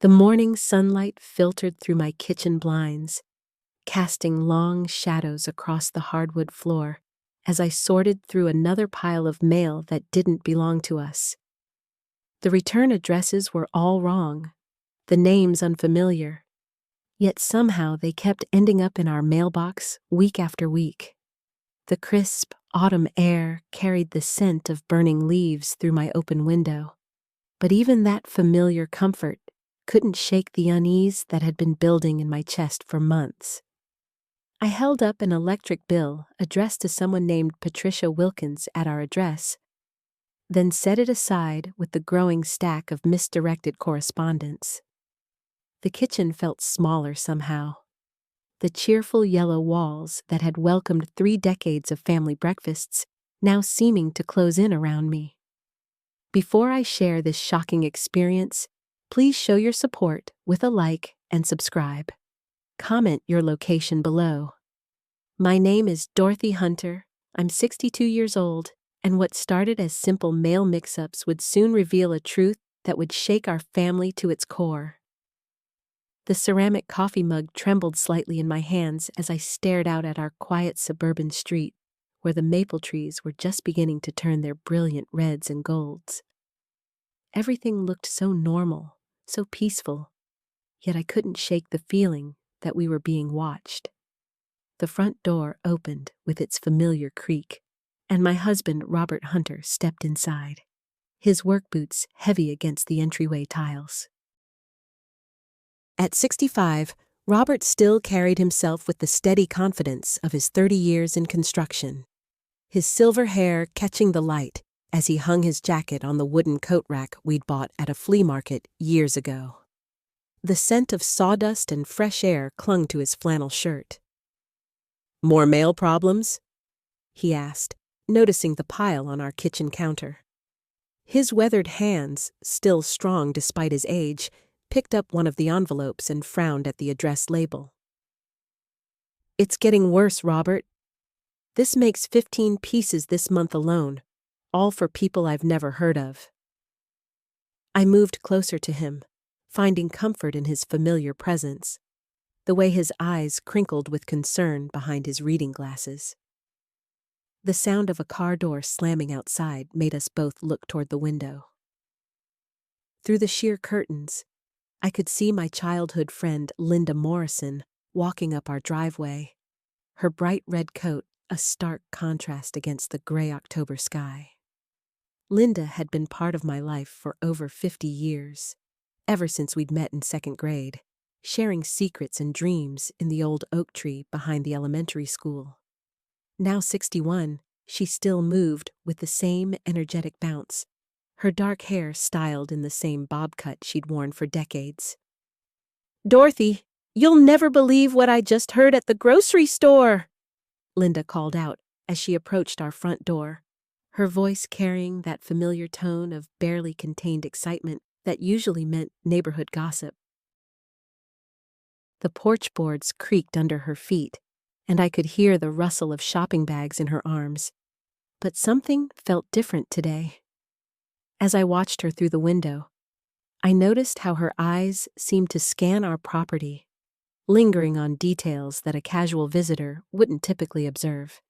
The morning sunlight filtered through my kitchen blinds, casting long shadows across the hardwood floor as I sorted through another pile of mail that didn't belong to us. The return addresses were all wrong, the names unfamiliar, yet somehow they kept ending up in our mailbox week after week. The crisp, autumn air carried the scent of burning leaves through my open window, but even that familiar comfort couldn't shake the unease that had been building in my chest for months. I held up an electric bill addressed to someone named Patricia Wilkins at our address, then set it aside with the growing stack of misdirected correspondence. The kitchen felt smaller somehow. The cheerful yellow walls that had welcomed 3 decades of family breakfasts now seeming to close in around me. Before I share this shocking experience, please show your support with a like and subscribe. Comment your location below. My name is Dorothy Hunter. I'm 62 years old, and what started as simple mail mix-ups would soon reveal a truth that would shake our family to its core. The ceramic coffee mug trembled slightly in my hands as I stared out at our quiet suburban street, where the maple trees were just beginning to turn their brilliant reds and golds. Everything looked so normal, so peaceful, yet I couldn't shake the feeling that we were being watched. The front door opened with its familiar creak, and my husband, Robert Hunter, stepped inside, his work boots heavy against the entryway tiles. At 65, Robert still carried himself with the steady confidence of his 30 years in construction, his silver hair catching the light as he hung his jacket on the wooden coat rack we'd bought at a flea market years ago. The scent of sawdust and fresh air clung to his flannel shirt. "More mail problems?" he asked, noticing the pile on our kitchen counter. His weathered hands, still strong despite his age, picked up one of the envelopes and frowned at the address label. "It's getting worse, Robert. This makes 15 pieces this month alone, all for people I've never heard of." I moved closer to him, finding comfort in his familiar presence, the way his eyes crinkled with concern behind his reading glasses. The sound of a car door slamming outside made us both look toward the window. Through the sheer curtains, I could see my childhood friend Linda Morrison walking up our driveway, her bright red coat a stark contrast against the gray October sky. Linda had been part of my life for over 50 years, ever since we'd met in 2nd grade, sharing secrets and dreams in the old oak tree behind the elementary school. Now 61, she still moved with the same energetic bounce, her dark hair styled in the same bob cut she'd worn for decades. "Dorothy, you'll never believe what I just heard at the grocery store!" Linda called out as she approached our front door, her voice carrying that familiar tone of barely contained excitement that usually meant neighborhood gossip. The porch boards creaked under her feet, and I could hear the rustle of shopping bags in her arms. But something felt different today. As I watched her through the window, I noticed how her eyes seemed to scan our property, lingering on details that a casual visitor wouldn't typically observe.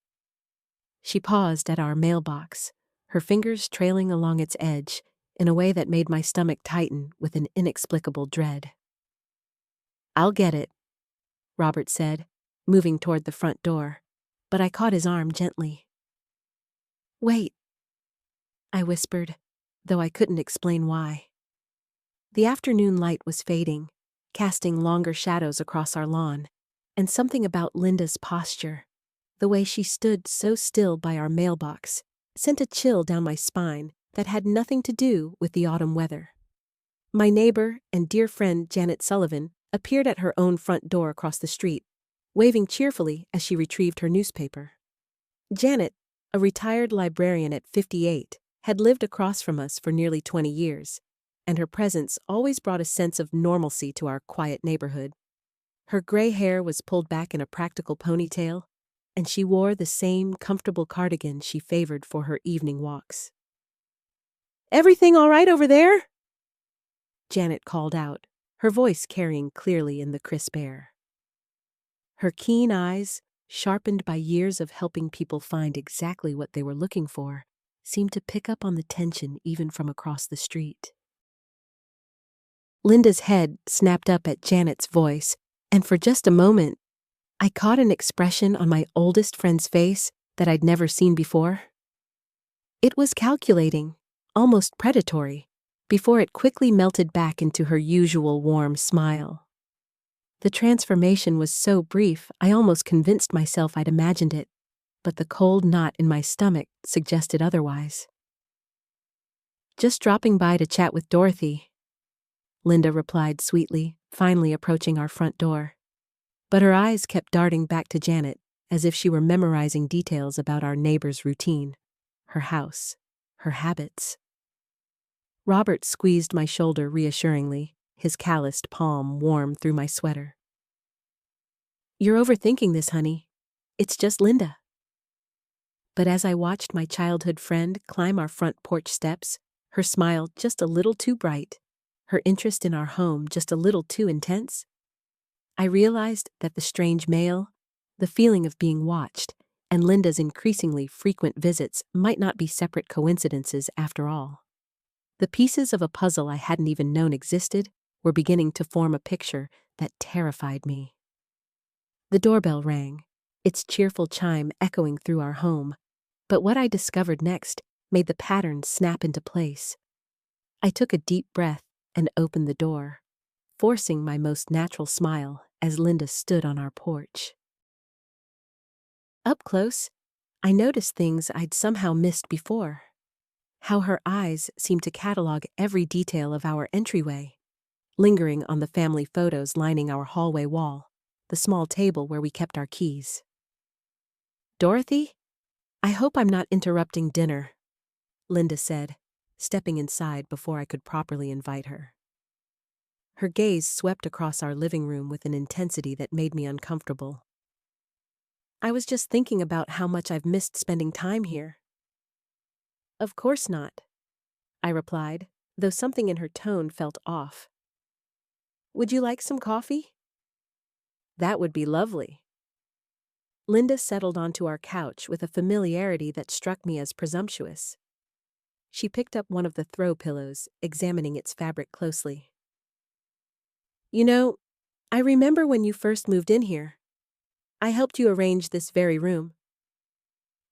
She paused at our mailbox, her fingers trailing along its edge in a way that made my stomach tighten with an inexplicable dread. "I'll get it," Robert said, moving toward the front door, but I caught his arm gently. "Wait," I whispered, though I couldn't explain why. The afternoon light was fading, casting longer shadows across our lawn, and something about Linda's posture, the way she stood so still by our mailbox, sent a chill down my spine that had nothing to do with the autumn weather. My neighbor and dear friend Janet Sullivan appeared at her own front door across the street, waving cheerfully as she retrieved her newspaper. Janet, a retired librarian at 58, had lived across from us for nearly 20 years, and her presence always brought a sense of normalcy to our quiet neighborhood. Her gray hair was pulled back in a practical ponytail, and she wore the same comfortable cardigan she favored for her evening walks. "Everything all right over there?" Janet called out, her voice carrying clearly in the crisp air. Her keen eyes, sharpened by years of helping people find exactly what they were looking for, seemed to pick up on the tension even from across the street. Linda's head snapped up at Janet's voice, and for just a moment, I caught an expression on my oldest friend's face that I'd never seen before. It was calculating, almost predatory, before it quickly melted back into her usual warm smile. The transformation was so brief I almost convinced myself I'd imagined it, but the cold knot in my stomach suggested otherwise. "Just dropping by to chat with Dorothy," Linda replied sweetly, finally approaching our front door. But her eyes kept darting back to Janet, as if she were memorizing details about our neighbor's routine, her house, her habits. Robert squeezed my shoulder reassuringly, his calloused palm warm through my sweater. "You're overthinking this, honey. It's just Linda." But as I watched my childhood friend climb our front porch steps, her smile just a little too bright, her interest in our home just a little too intense, I realized that the strange mail, the feeling of being watched, and Linda's increasingly frequent visits might not be separate coincidences after all. The pieces of a puzzle I hadn't even known existed were beginning to form a picture that terrified me. The doorbell rang, its cheerful chime echoing through our home, but what I discovered next made the pattern snap into place. I took a deep breath and opened the door, forcing my most natural smile as Linda stood on our porch. Up close, I noticed things I'd somehow missed before. How her eyes seemed to catalog every detail of our entryway, lingering on the family photos lining our hallway wall, the small table where we kept our keys. "Dorothy, I hope I'm not interrupting dinner," Linda said, stepping inside before I could properly invite her. Her gaze swept across our living room with an intensity that made me uncomfortable. "I was just thinking about how much I've missed spending time here." "Of course not," I replied, though something in her tone felt off. "Would you like some coffee?" "That would be lovely." Linda settled onto our couch with a familiarity that struck me as presumptuous. She picked up one of the throw pillows, examining its fabric closely. "You know, I remember when you first moved in here. I helped you arrange this very room."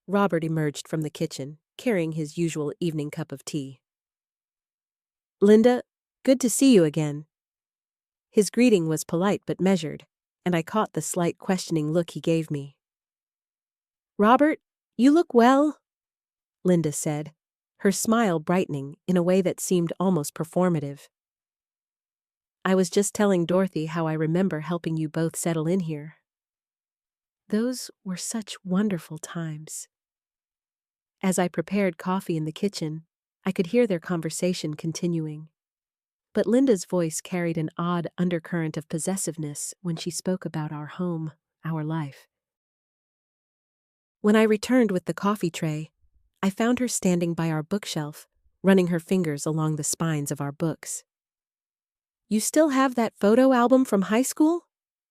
Robert emerged from the kitchen, carrying his usual evening cup of tea. "Linda, good to see you again." His greeting was polite but measured, and I caught the slight questioning look he gave me. "Robert, you look well," Linda said, her smile brightening in a way that seemed almost performative. "I was just telling Dorothy how I remember helping you both settle in here." Those were such wonderful times. As I prepared coffee in the kitchen, I could hear their conversation continuing. But Linda's voice carried an odd undercurrent of possessiveness when she spoke about our home, our life. When I returned with the coffee tray, I found her standing by our bookshelf, running her fingers along the spines of our books. "You still have that photo album from high school?"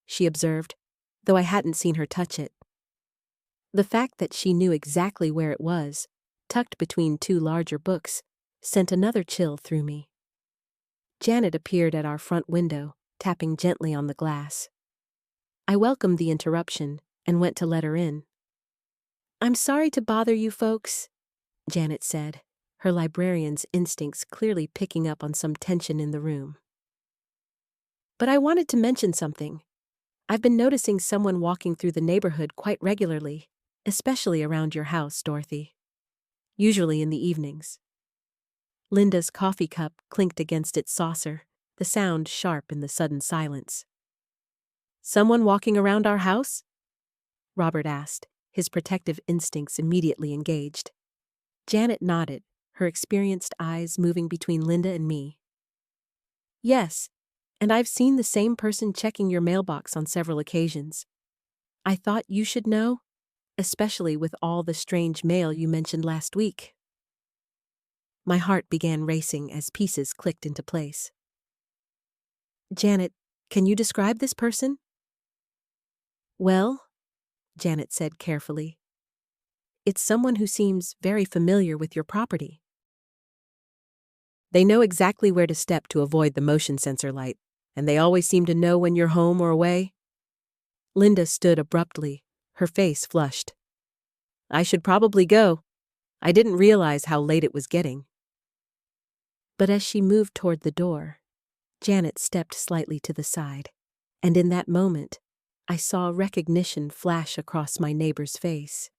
she observed, though I hadn't seen her touch it. The fact that she knew exactly where it was, tucked between two larger books, sent another chill through me. Janet appeared at our front window, tapping gently on the glass. I welcomed the interruption and went to let her in. "I'm sorry to bother you folks," Janet said, her librarian's instincts clearly picking up on some tension in the room. "But I wanted to mention something. I've been noticing someone walking through the neighborhood quite regularly, especially around your house, Dorothy. Usually in the evenings." Linda's coffee cup clinked against its saucer, the sound sharp in the sudden silence. "Someone walking around our house?" Robert asked, his protective instincts immediately engaged. Janet nodded, her experienced eyes moving between Linda and me. "Yes, and I've seen the same person checking your mailbox on several occasions. I thought you should know, especially with all the strange mail you mentioned last week." My heart began racing as pieces clicked into place. Janet, can you describe this person? Well, Janet said carefully, it's someone who seems very familiar with your property. They know exactly where to step to avoid the motion sensor light, and they always seem to know when you're home or away. Linda stood abruptly, her face flushed. I should probably go. I didn't realize how late it was getting. But as she moved toward the door, Janet stepped slightly to the side, and in that moment, I saw recognition flash across my neighbor's face.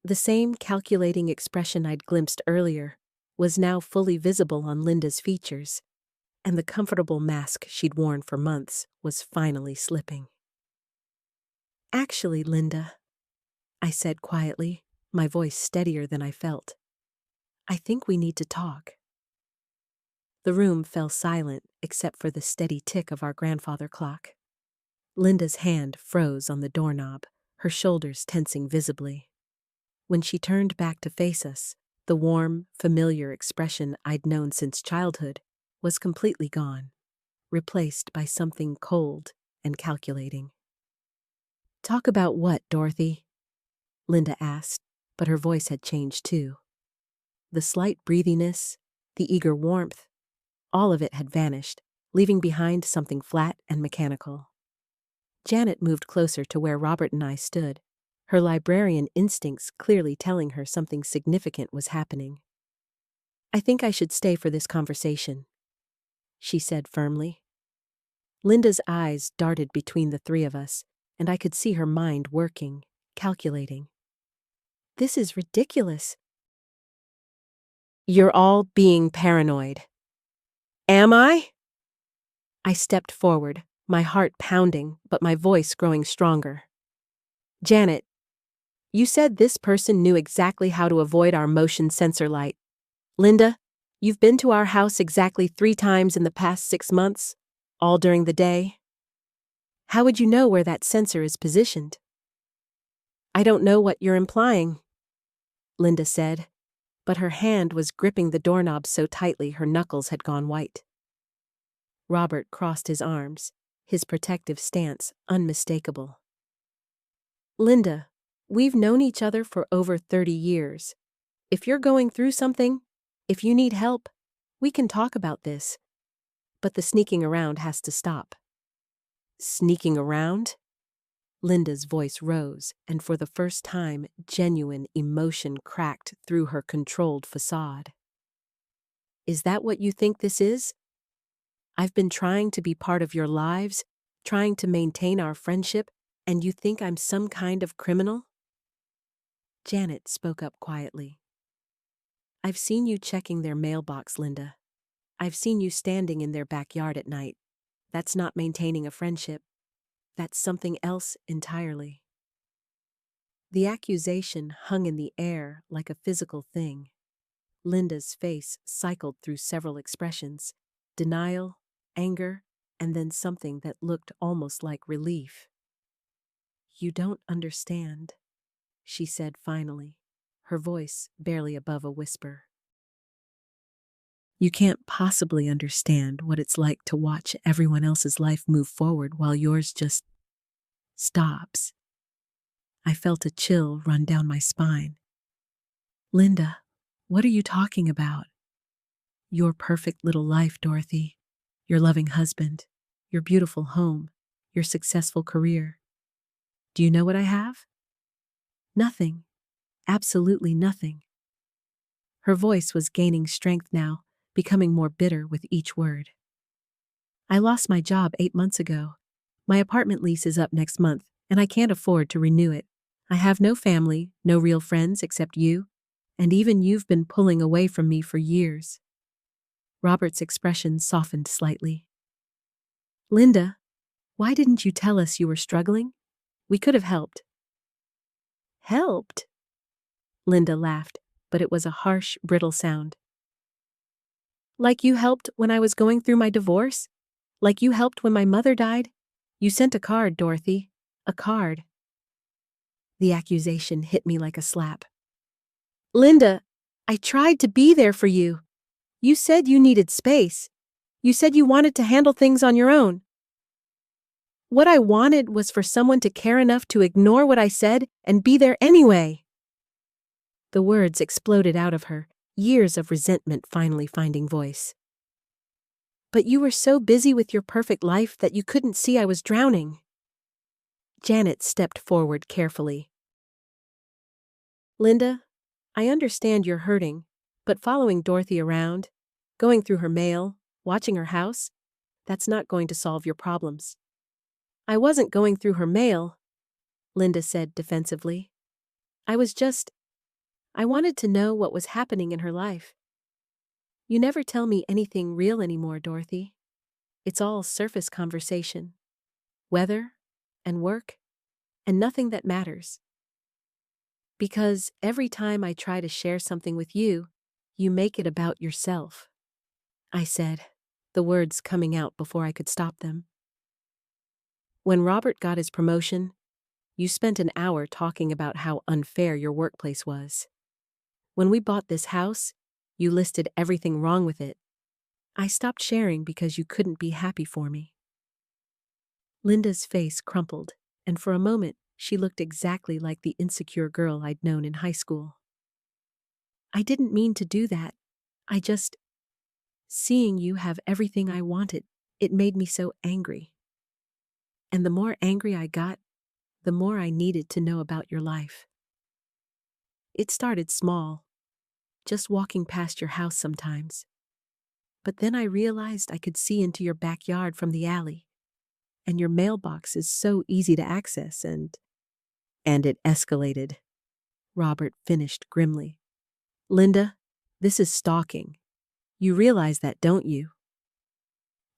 The same calculating expression I'd glimpsed earlier was now fully visible on Linda's features, and the comfortable mask she'd worn for months was finally slipping. Actually, Linda, I said quietly, my voice steadier than I felt, I think we need to talk. The room fell silent except for the steady tick of our grandfather clock. Linda's hand froze on the doorknob, her shoulders tensing visibly. When she turned back to face us, the warm, familiar expression I'd known since childhood was completely gone, replaced by something cold and calculating. Talk about what, Dorothy? Linda asked, but her voice had changed too. The slight breathiness, the eager warmth, all of it had vanished, leaving behind something flat and mechanical. Janet moved closer to where Robert and I stood, her librarian instincts clearly telling her something significant was happening. I think I should stay for this conversation, she said firmly. Linda's eyes darted between the three of us, and I could see her mind working, calculating. This is ridiculous. You're all being paranoid. Am I? I stepped forward, my heart pounding, but my voice growing stronger. Janet, you said this person knew exactly how to avoid our motion sensor light. Linda, you've been to our house exactly 3 times in the past 6 months, all during the day. How would you know where that sensor is positioned? I don't know what you're implying, Linda said, but her hand was gripping the doorknob so tightly her knuckles had gone white. Robert crossed his arms, his protective stance unmistakable. Linda, we've known each other for over 30 years. If you're going through something, if you need help, we can talk about this. But the sneaking around has to stop. Sneaking around? Linda's voice rose, and for the first time, genuine emotion cracked through her controlled facade. Is that what you think this is? I've been trying to be part of your lives, trying to maintain our friendship, and you think I'm some kind of criminal? Janet spoke up quietly. I've seen you checking their mailbox, Linda. I've seen you standing in their backyard at night. That's not maintaining a friendship. That's something else entirely. The accusation hung in the air like a physical thing. Linda's face cycled through several expressions: denial, anger, and then something that looked almost like relief. You don't understand, she said finally, her voice barely above a whisper. You can't possibly understand what it's like to watch everyone else's life move forward while yours just stops. I felt a chill run down my spine. Linda, what are you talking about? Your perfect little life, Dorothy. Your loving husband. Your beautiful home. Your successful career. Do you know what I have? Nothing. Absolutely nothing. Her voice was gaining strength now, becoming more bitter with each word. I lost my job 8 months ago. My apartment lease is up next month, and I can't afford to renew it. I have no family, no real friends except you, and even you've been pulling away from me for years. Robert's expression softened slightly. Linda, why didn't you tell us you were struggling? We could have helped. Helped? Linda laughed, but it was a harsh, brittle sound. Like you helped when I was going through my divorce? Like you helped when my mother died? You sent a card, Dorothy. A card. The accusation hit me like a slap. Linda, I tried to be there for you. You said you needed space. You said you wanted to handle things on your own. What I wanted was for someone to care enough to ignore what I said and be there anyway. The words exploded out of her, years of resentment finally finding voice. But you were so busy with your perfect life that you couldn't see I was drowning. Janet stepped forward carefully. Linda, I understand you're hurting, but following Dorothy around, going through her mail, watching her house, that's not going to solve your problems. I wasn't going through her mail, Linda said defensively. I wanted to know what was happening in her life. You never tell me anything real anymore, Dorothy. It's all surface conversation. Weather and work and nothing that matters. Because every time I try to share something with you, you make it about yourself. I said, the words coming out before I could stop them. When Robert got his promotion, you spent an hour talking about how unfair your workplace was. When we bought this house, you listed everything wrong with it. I stopped sharing because you couldn't be happy for me. Linda's face crumpled, and for a moment, she looked exactly like the insecure girl I'd known in high school. I didn't mean to do that. Seeing you have everything I wanted, it made me so angry. And the more angry I got, the more I needed to know about your life. It started small, just walking past your house sometimes. But then I realized I could see into your backyard from the alley, and your mailbox is so easy to access, and it escalated. Robert finished grimly. Linda, this is stalking. You realize that, don't you?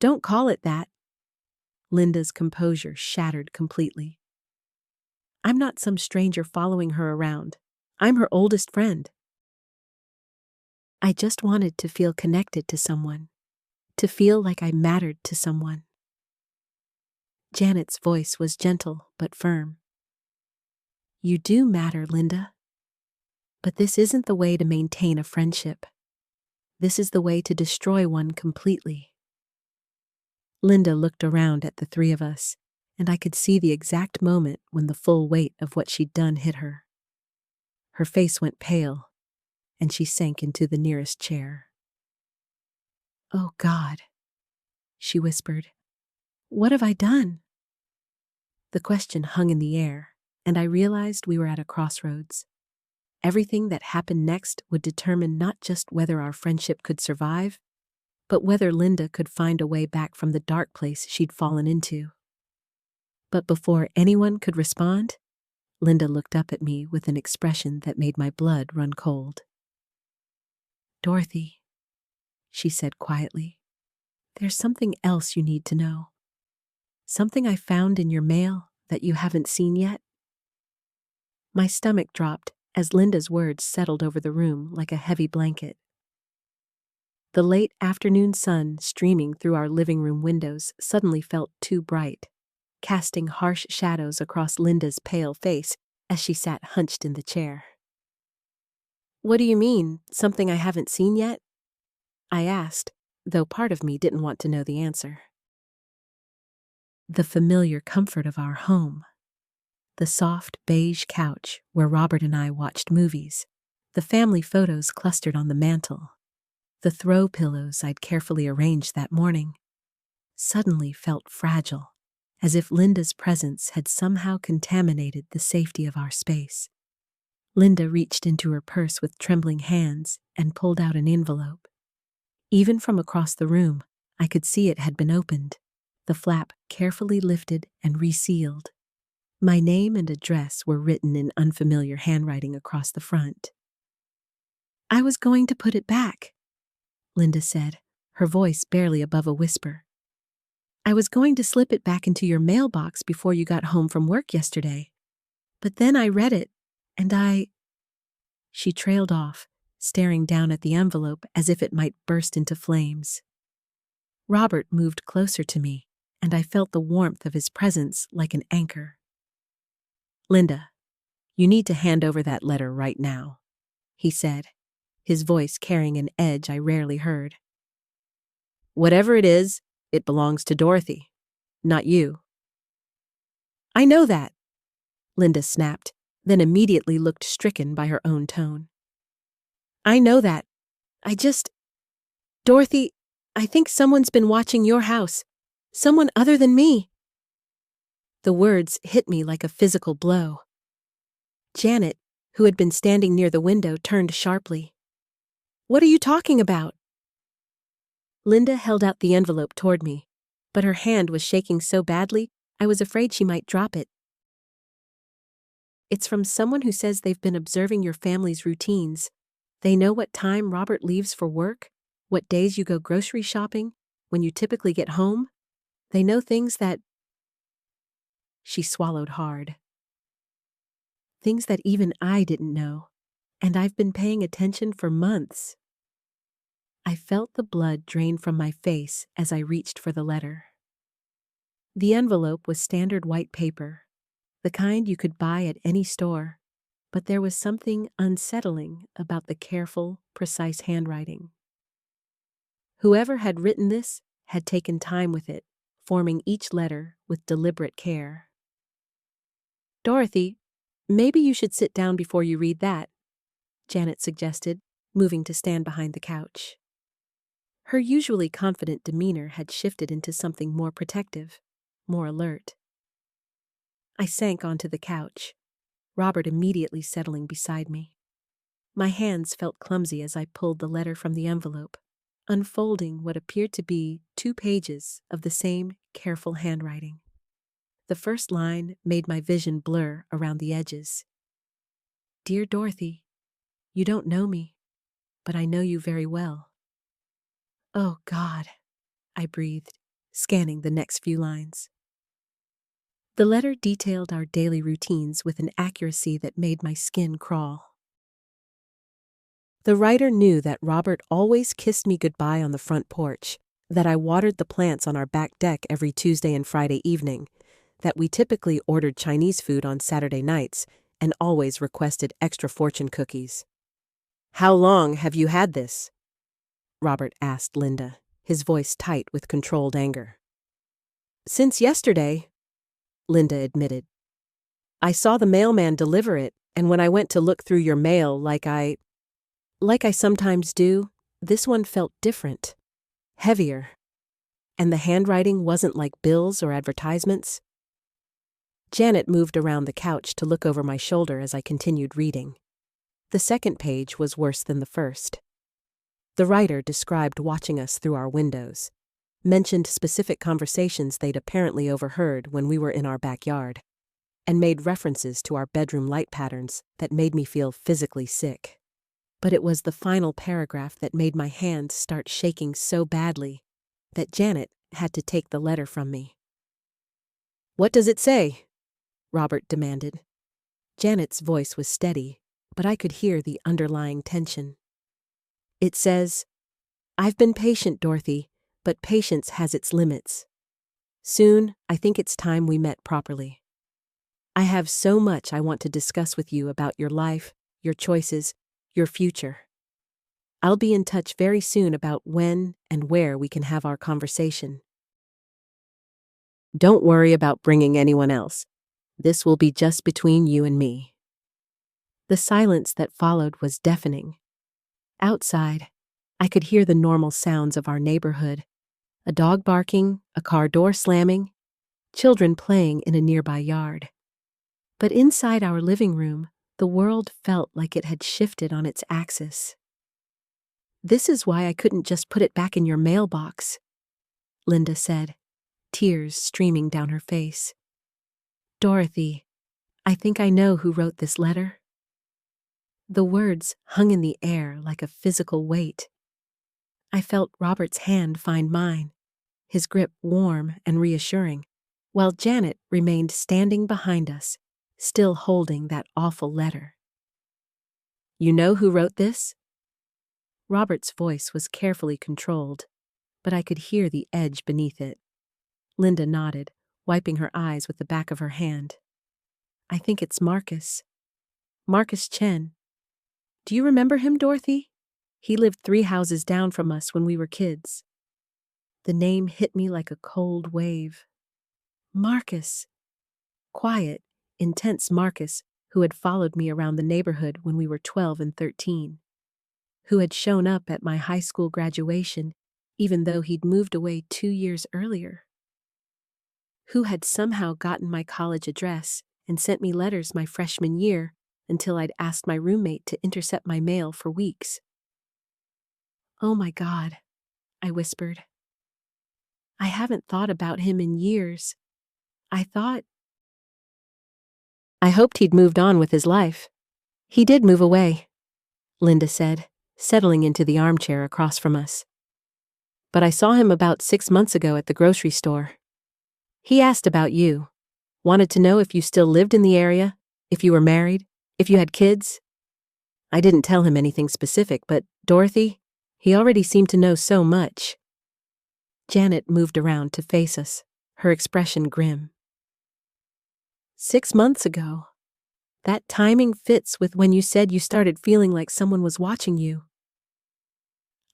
Don't call it that. Linda's composure shattered completely. I'm not some stranger following her around. I'm her oldest friend. I just wanted to feel connected to someone, to feel like I mattered to someone. Janet's voice was gentle but firm. You do matter, Linda. But this isn't the way to maintain a friendship. This is the way to destroy one completely. Linda looked around at the three of us, and I could see the exact moment when the full weight of what she'd done hit her. Her face went pale, and she sank into the nearest chair. Oh, God, she whispered. What have I done? The question hung in the air, and I realized we were at a crossroads. Everything that happened next would determine not just whether our friendship could survive, but whether Linda could find a way back from the dark place she'd fallen into. But before anyone could respond, Linda looked up at me with an expression that made my blood run cold. Dorothy, she said quietly, there's something else you need to know. Something I found in your mail that you haven't seen yet. My stomach dropped as Linda's words settled over the room like a heavy blanket. The late afternoon sun streaming through our living room windows suddenly felt too bright, casting harsh shadows across Linda's pale face as she sat hunched in the chair. What do you mean, something I haven't seen yet? I asked, though part of me didn't want to know the answer. The familiar comfort of our home. The soft beige couch where Robert and I watched movies, the family photos clustered on the mantel, the throw pillows I'd carefully arranged that morning, suddenly felt fragile, as if Linda's presence had somehow contaminated the safety of our space. Linda reached into her purse with trembling hands and pulled out an envelope. Even from across the room, I could see it had been opened, the flap carefully lifted and resealed. My name and address were written in unfamiliar handwriting across the front. I was going to put it back, Linda said, her voice barely above a whisper. I was going to slip it back into your mailbox before you got home from work yesterday. But then I read it, and She trailed off, staring down at the envelope as if it might burst into flames. Robert moved closer to me, and I felt the warmth of his presence like an anchor. Linda, you need to hand over that letter right now, he said, his voice carrying an edge I rarely heard. Whatever it is, it belongs to Dorothy, not you. I know that, Linda snapped, then immediately looked stricken by her own tone. I know that. Dorothy, I think someone's been watching your house. Someone other than me. The words hit me like a physical blow. Janet, who had been standing near the window, turned sharply. What are you talking about? Linda held out the envelope toward me, but her hand was shaking so badly I was afraid she might drop it. It's from someone who says they've been observing your family's routines. They know what time Robert leaves for work, what days you go grocery shopping, when you typically get home. They know things that... She swallowed hard. Things that even I didn't know, and I've been paying attention for months. I felt the blood drain from my face as I reached for the letter. The envelope was standard white paper, the kind you could buy at any store, but there was something unsettling about the careful, precise handwriting. Whoever had written this had taken time with it, forming each letter with deliberate care. Dorothy, maybe you should sit down before you read that, Janet suggested, moving to stand behind the couch. Her usually confident demeanor had shifted into something more protective, more alert. I sank onto the couch, Robert immediately settling beside me. My hands felt clumsy as I pulled the letter from the envelope, unfolding what appeared to be 2 pages of the same careful handwriting. The first line made my vision blur around the edges. Dear Dorothy, you don't know me, but I know you very well. Oh, God, I breathed, scanning the next few lines. The letter detailed our daily routines with an accuracy that made my skin crawl. The writer knew that Robert always kissed me goodbye on the front porch, that I watered the plants on our back deck every Tuesday and Friday evening, that we typically ordered Chinese food on Saturday nights and always requested extra fortune cookies. How long have you had this? Robert asked Linda, his voice tight with controlled anger. Since yesterday, Linda admitted. I saw the mailman deliver it, and when I went to look through your mail like I sometimes do, this one felt different, heavier, and the handwriting wasn't like bills or advertisements. Janet moved around the couch to look over my shoulder as I continued reading. The second page was worse than the first. The writer described watching us through our windows, mentioned specific conversations they'd apparently overheard when we were in our backyard, and made references to our bedroom light patterns that made me feel physically sick. But it was the final paragraph that made my hands start shaking so badly that Janet had to take the letter from me. What does it say? Robert demanded. Janet's voice was steady, but I could hear the underlying tension. It says, I've been patient, Dorothy, but patience has its limits. Soon, I think it's time we met properly. I have so much I want to discuss with you about your life, your choices, your future. I'll be in touch very soon about when and where we can have our conversation. Don't worry about bringing anyone else. This will be just between you and me. The silence that followed was deafening. Outside, I could hear the normal sounds of our neighborhood, a dog barking, a car door slamming, children playing in a nearby yard. But inside our living room, the world felt like it had shifted on its axis. This is why I couldn't just put it back in your mailbox, Linda said, tears streaming down her face. Dorothy, I think I know who wrote this letter. The words hung in the air like a physical weight. I felt Robert's hand find mine, his grip warm and reassuring, while Janet remained standing behind us, still holding that awful letter. You know who wrote this? Robert's voice was carefully controlled, but I could hear the edge beneath it. Linda nodded, wiping her eyes with the back of her hand. I think it's Marcus. Marcus Chen. Do you remember him, Dorothy? He lived 3 houses down from us when we were kids. The name hit me like a cold wave. Marcus. Quiet, intense Marcus, who had followed me around the neighborhood when we were 12 and 13. Who had shown up at my high school graduation, even though he'd moved away 2 years earlier. Who had somehow gotten my college address and sent me letters my freshman year until I'd asked my roommate to intercept my mail for weeks. "Oh my God," I whispered. "I haven't thought about him in years. I hoped he'd moved on with his life." "He did move away," Linda said, settling into the armchair across from us. "But I saw him about 6 months ago at the grocery store. He asked about you. Wanted to know if you still lived in the area, if you were married, if you had kids. I didn't tell him anything specific, but Dorothy, he already seemed to know so much." Janet moved around to face us, her expression grim. 6 months ago. That timing fits with when you said you started feeling like someone was watching you.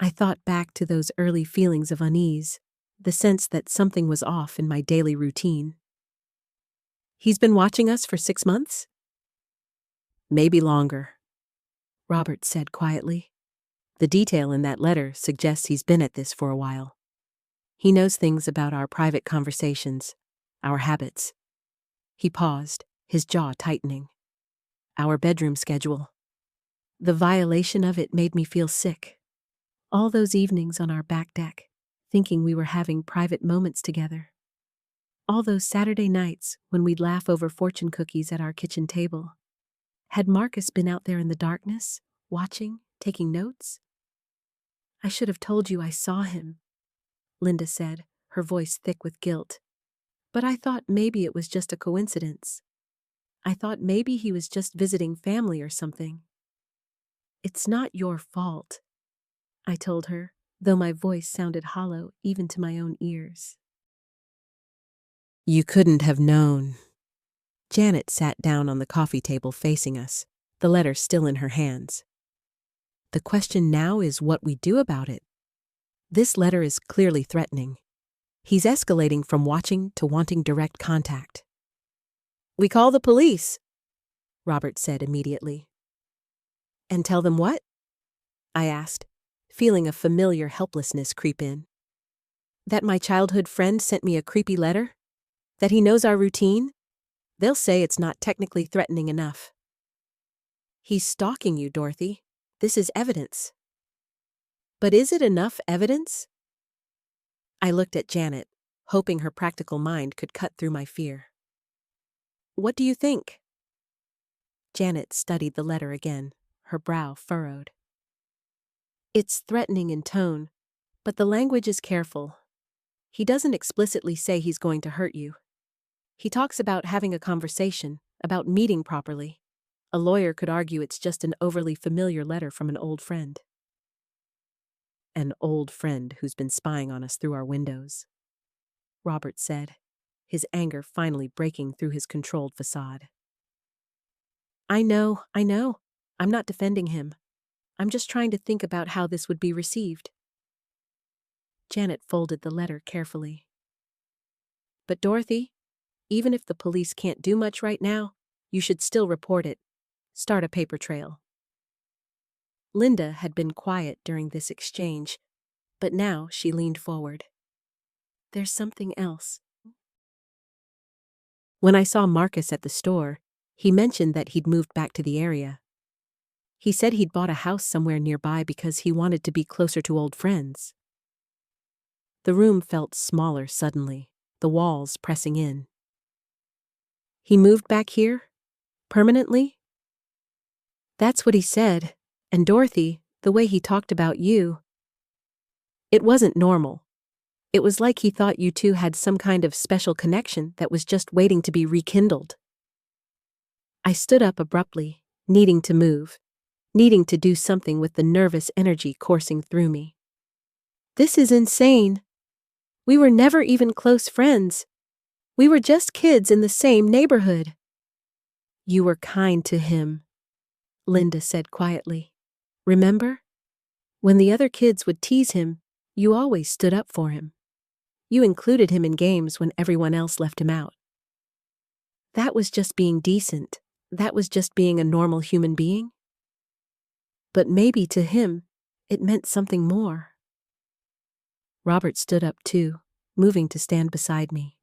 I thought back to those early feelings of unease, the sense that something was off in my daily routine. "He's been watching us for 6 months?" "Maybe longer," Robert said quietly. "The detail in that letter suggests he's been at this for a while. He knows things about our private conversations, our habits." He paused, his jaw tightening. "Our bedroom schedule. The violation of it made me feel sick. All those evenings on our back deck, thinking we were having private moments together. All those Saturday nights when we'd laugh over fortune cookies at our kitchen table. Had Marcus been out there in the darkness, watching, taking notes?" "I should have told you I saw him," Linda said, her voice thick with guilt. "But I thought maybe it was just a coincidence. I thought maybe he was just visiting family or something." "It's not your fault," I told her, though my voice sounded hollow even to my own ears. "You couldn't have known." Janet sat down on the coffee table facing us, the letter still in her hands. "The question now is what we do about it. This letter is clearly threatening. He's escalating from watching to wanting direct contact." "We call the police," Robert said immediately. "And tell them what?" I asked, feeling a familiar helplessness creep in. "That my childhood friend sent me a creepy letter? That he knows our routine? They'll say it's not technically threatening enough." "He's stalking you, Dorothy. This is evidence." "But is it enough evidence?" I looked at Janet, hoping her practical mind could cut through my fear. "What do you think?" Janet studied the letter again, her brow furrowed. "It's threatening in tone, but the language is careful. He doesn't explicitly say he's going to hurt you. He talks about having a conversation, about meeting properly. A lawyer could argue it's just an overly familiar letter from an old friend." "An old friend who's been spying on us through our windows," Robert said, his anger finally breaking through his controlled facade. I know. I'm not defending him. I'm just trying to think about how this would be received." Janet folded the letter carefully. "But Dorothy, even if the police can't do much right now, you should still report it. Start a paper trail." Linda had been quiet during this exchange, but now she leaned forward. "There's something else." "When I saw Marcus at the store, he mentioned that he'd moved back to the area. He said he'd bought a house somewhere nearby because he wanted to be closer to old friends." The room felt smaller suddenly, the walls pressing in. "He moved back here? Permanently?" "That's what he said. And Dorothy, the way he talked about you. It wasn't normal. It was like he thought you two had some kind of special connection that was just waiting to be rekindled." I stood up abruptly, needing to move, needing to do something with the nervous energy coursing through me. "This is insane. We were never even close friends. We were just kids in the same neighborhood." "You were kind to him," Linda said quietly. "Remember? When the other kids would tease him, you always stood up for him." You included him in games when everyone else left him out. That was just being decent. That was just being a normal human being. But maybe to him, it meant something more. Robert stood up too, moving to stand beside me.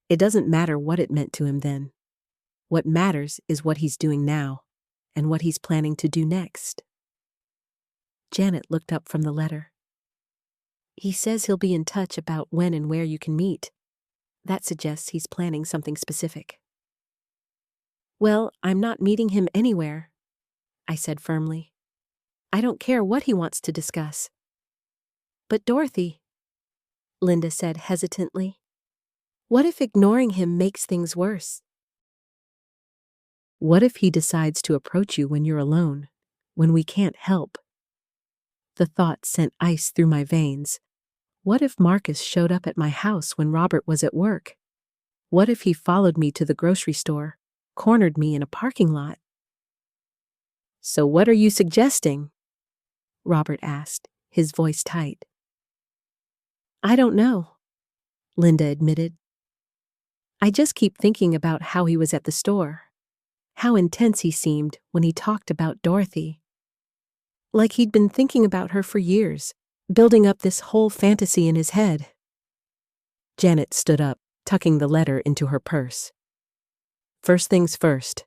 It doesn't matter what it meant to him then. What matters is what he's doing now, and what he's planning to do next. Janet looked up from the letter. He says he'll be in touch about when and where you can meet. That suggests he's planning something specific. Well, I'm not meeting him anywhere, I said firmly. I don't care what he wants to discuss. But Dorothy, Linda said hesitantly, what if ignoring him makes things worse? What if he decides to approach you when you're alone, when we can't help? The thought sent ice through my veins. What if Marcus showed up at my house when Robert was at work? What if he followed me to the grocery store, cornered me in a parking lot? So what are you suggesting? Robert asked, his voice tight. I don't know, Linda admitted. I just keep thinking about how he was at the store, how intense he seemed when he talked about Dorothy. Like he'd been thinking about her for years, building up this whole fantasy in his head. Janet stood up, tucking the letter into her purse. First things first,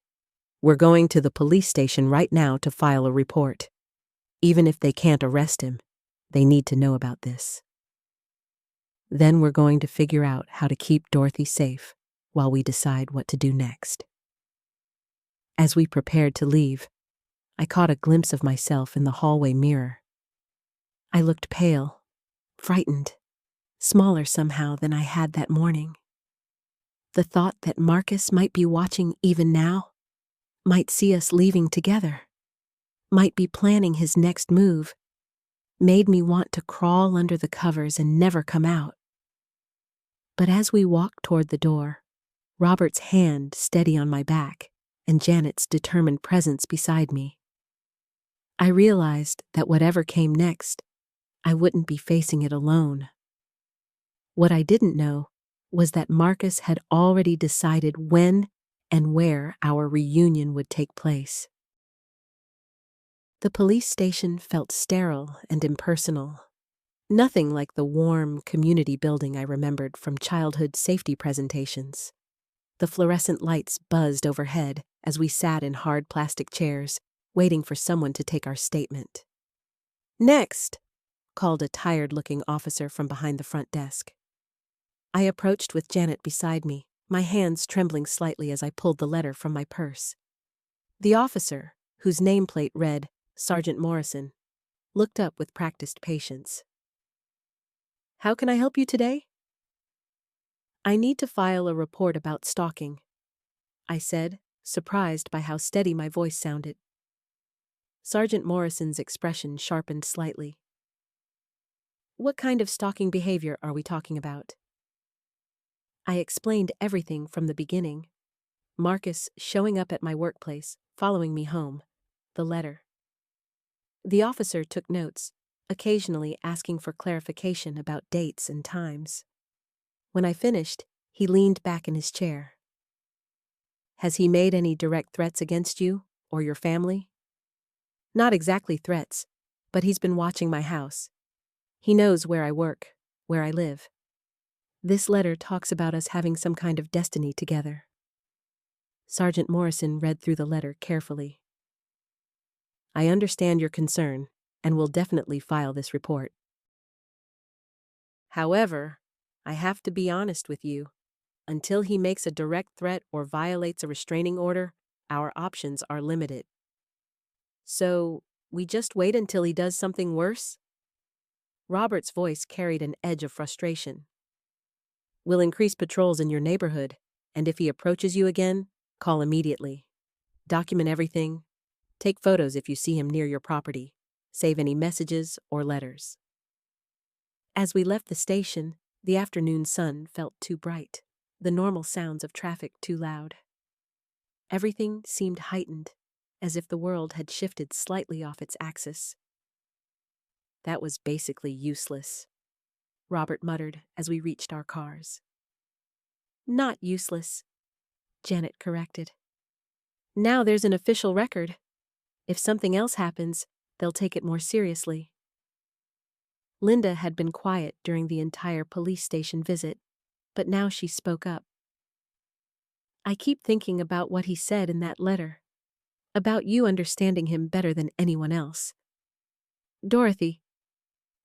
we're going to the police station right now to file a report. Even if they can't arrest him, they need to know about this. Then we're going to figure out how to keep Dorothy safe while we decide what to do next. As we prepared to leave, I caught a glimpse of myself in the hallway mirror. I looked pale, frightened, smaller somehow than I had that morning. The thought that Marcus might be watching even now, might see us leaving together, might be planning his next move, made me want to crawl under the covers and never come out. But as we walked toward the door, Robert's hand steady on my back and Janet's determined presence beside me, I realized that whatever came next, I wouldn't be facing it alone. What I didn't know was that Marcus had already decided when and where our reunion would take place. The police station felt sterile and impersonal. Nothing like the warm community building I remembered from childhood safety presentations. The fluorescent lights buzzed overhead as we sat in hard plastic chairs, waiting for someone to take our statement. Next, called a tired-looking officer from behind the front desk. I approached with Janet beside me, my hands trembling slightly as I pulled the letter from my purse. The officer, whose nameplate read Sergeant Morrison, looked up with practiced patience. How can I help you today? I need to file a report about stalking, I said, surprised by how steady my voice sounded. Sergeant Morrison's expression sharpened slightly. What kind of stalking behavior are we talking about? I explained everything from the beginning. Marcus showing up at my workplace, following me home, the letter. The officer took notes, occasionally asking for clarification about dates and times. When I finished, he leaned back in his chair. Has he made any direct threats against you or your family? Not exactly threats, but he's been watching my house. He knows where I work, where I live. This letter talks about us having some kind of destiny together. Sergeant Morrison read through the letter carefully. I understand your concern and will definitely file this report. However, I have to be honest with you. Until he makes a direct threat or violates a restraining order, our options are limited. So, we just wait until he does something worse? Robert's voice carried an edge of frustration. We'll increase patrols in your neighborhood, and if he approaches you again, call immediately. Document everything. Take photos if you see him near your property. Save any messages or letters. As we left the station, the afternoon sun felt too bright, the normal sounds of traffic too loud. Everything seemed heightened, as if the world had shifted slightly off its axis. That was basically useless. Robert muttered as we reached our cars. Not useless, Janet corrected. Now there's an official record. If something else happens, they'll take it more seriously. Linda had been quiet during the entire police station visit, but now she spoke up. I keep thinking about what he said in that letter. About you understanding him better than anyone else. Dorothy,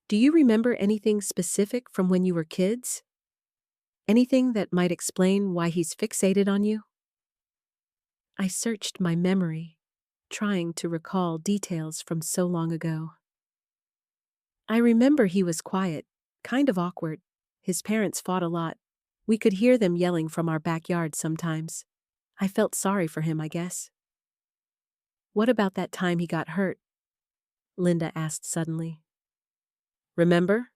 do you remember anything specific from when you were kids? Anything that might explain why he's fixated on you? I searched my memory, trying to recall details from so long ago. I remember he was quiet, kind of awkward. His parents fought a lot. We could hear them yelling from our backyard sometimes. I felt sorry for him, I guess. What about that time he got hurt? Linda asked suddenly. Remember?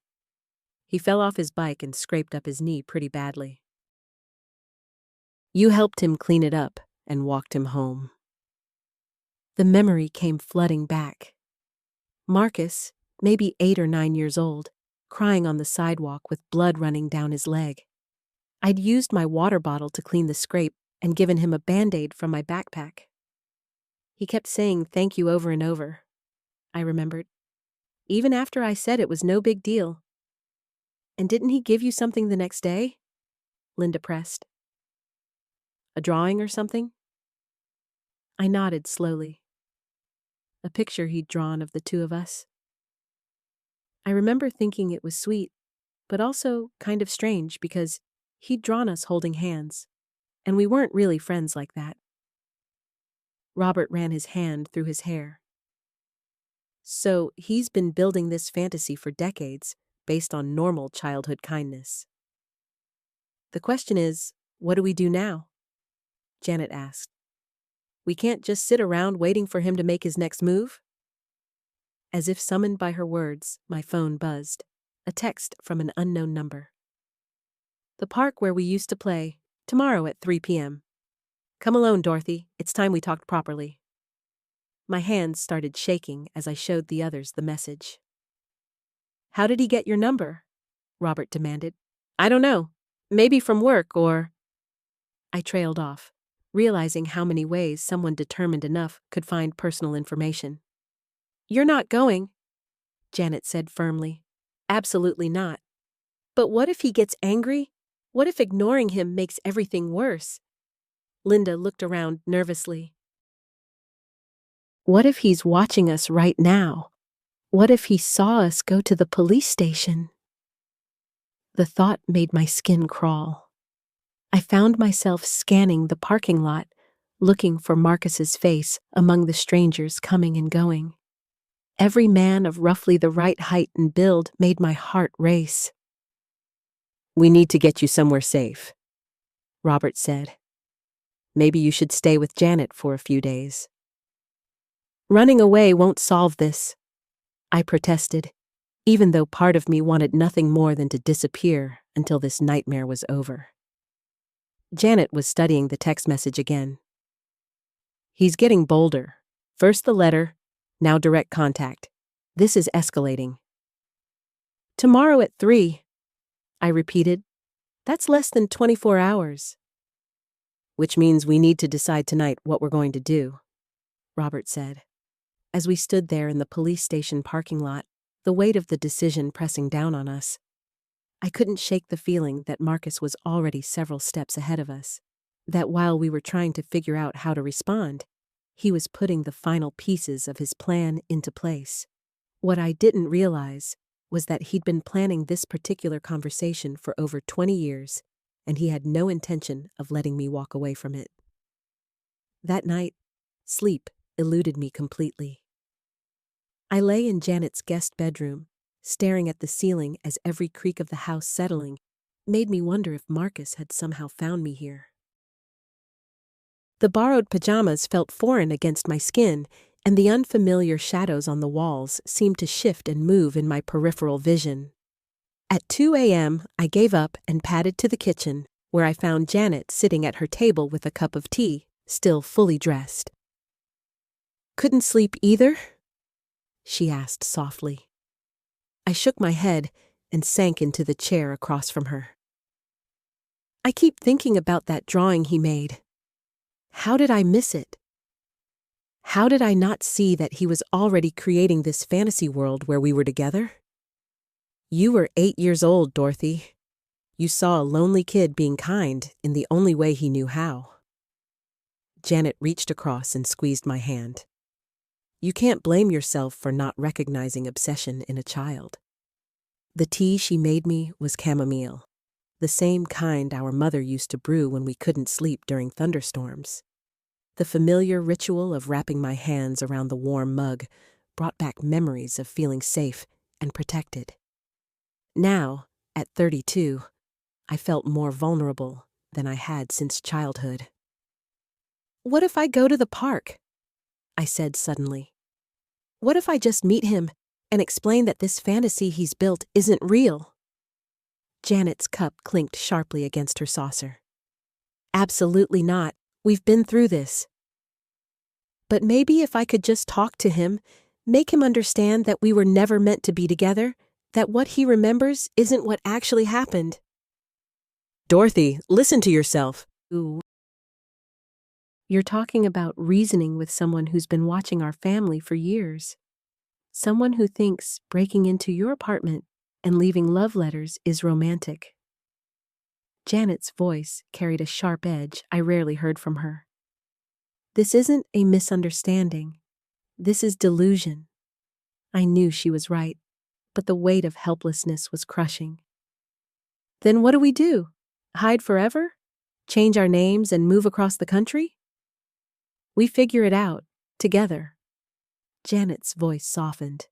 He fell off his bike and scraped up his knee pretty badly. You helped him clean it up and walked him home. The memory came flooding back. Marcus, maybe 8 or 9 years old, crying on the sidewalk with blood running down his leg. I'd used my water bottle to clean the scrape and given him a Band-Aid from my backpack. He kept saying thank you over and over, I remembered, even after I said it was no big deal. And didn't he give you something the next day? Linda pressed. A drawing or something? I nodded slowly. A picture he'd drawn of the two of us. I remember thinking it was sweet, but also kind of strange because he'd drawn us holding hands, and we weren't really friends like that. Robert ran his hand through his hair. So he's been building this fantasy for decades, based on normal childhood kindness. The question is, what do we do now? Janet asked. We can't just sit around waiting for him to make his next move? As if summoned by her words, my phone buzzed. A text from an unknown number. The park where we used to play, tomorrow at 3 p.m. Come alone, Dorothy. It's time we talked properly. My hands started shaking as I showed the others the message. How did he get your number? Robert demanded. I don't know. Maybe from work or... I trailed off, realizing how many ways someone determined enough could find personal information. You're not going, Janet said firmly. Absolutely not. But what if he gets angry? What if ignoring him makes everything worse? Linda looked around nervously. What if he's watching us right now? What if he saw us go to the police station? The thought made my skin crawl. I found myself scanning the parking lot, looking for Marcus's face among the strangers coming and going. Every man of roughly the right height and build made my heart race. We need to get you somewhere safe, Robert said. Maybe you should stay with Janet for a few days. Running away won't solve this, I protested, even though part of me wanted nothing more than to disappear until this nightmare was over. Janet was studying the text message again. He's getting bolder. First the letter, now direct contact. This is escalating. Tomorrow at 3, I repeated. That's less than 24 hours. Which means we need to decide tonight what we're going to do, Robert said. As we stood there in the police station parking lot, the weight of the decision pressing down on us, I couldn't shake the feeling that Marcus was already several steps ahead of us, that while we were trying to figure out how to respond, he was putting the final pieces of his plan into place. What I didn't realize was that he'd been planning this particular conversation for over 20 years, and he had no intention of letting me walk away from it. That night, sleep eluded me completely. I lay in Janet's guest bedroom, staring at the ceiling as every creak of the house settling made me wonder if Marcus had somehow found me here. The borrowed pajamas felt foreign against my skin, and the unfamiliar shadows on the walls seemed to shift and move in my peripheral vision. At 2 a.m., I gave up and padded to the kitchen, where I found Janet sitting at her table with a cup of tea, still fully dressed. Couldn't sleep either? She asked softly. I shook my head, and sank into the chair across from her. I keep thinking about that drawing he made. How did I miss it? How did I not see that he was already creating this fantasy world where we were together? You were 8 years old, Dorothy. You saw a lonely kid being kind in the only way he knew how. Janet reached across and squeezed my hand. You can't blame yourself for not recognizing obsession in a child. The tea she made me was chamomile, the same kind our mother used to brew when we couldn't sleep during thunderstorms. The familiar ritual of wrapping my hands around the warm mug brought back memories of feeling safe and protected. Now, at 32, I felt more vulnerable than I had since childhood. What if I go to the park? I said suddenly. What if I just meet him and explain that this fantasy he's built isn't real? Janet's cup clinked sharply against her saucer. Absolutely not. We've been through this. But maybe if I could just talk to him, make him understand that we were never meant to be together, that what he remembers isn't what actually happened. Dorothy, listen to yourself. Ooh. You're talking about reasoning with someone who's been watching our family for years. Someone who thinks breaking into your apartment and leaving love letters is romantic. Janet's voice carried a sharp edge I rarely heard from her. This isn't a misunderstanding. This is delusion. I knew she was right, but the weight of helplessness was crushing. Then what do? Hide forever? Change our names and move across the country? We figure it out, together. Janet's voice softened.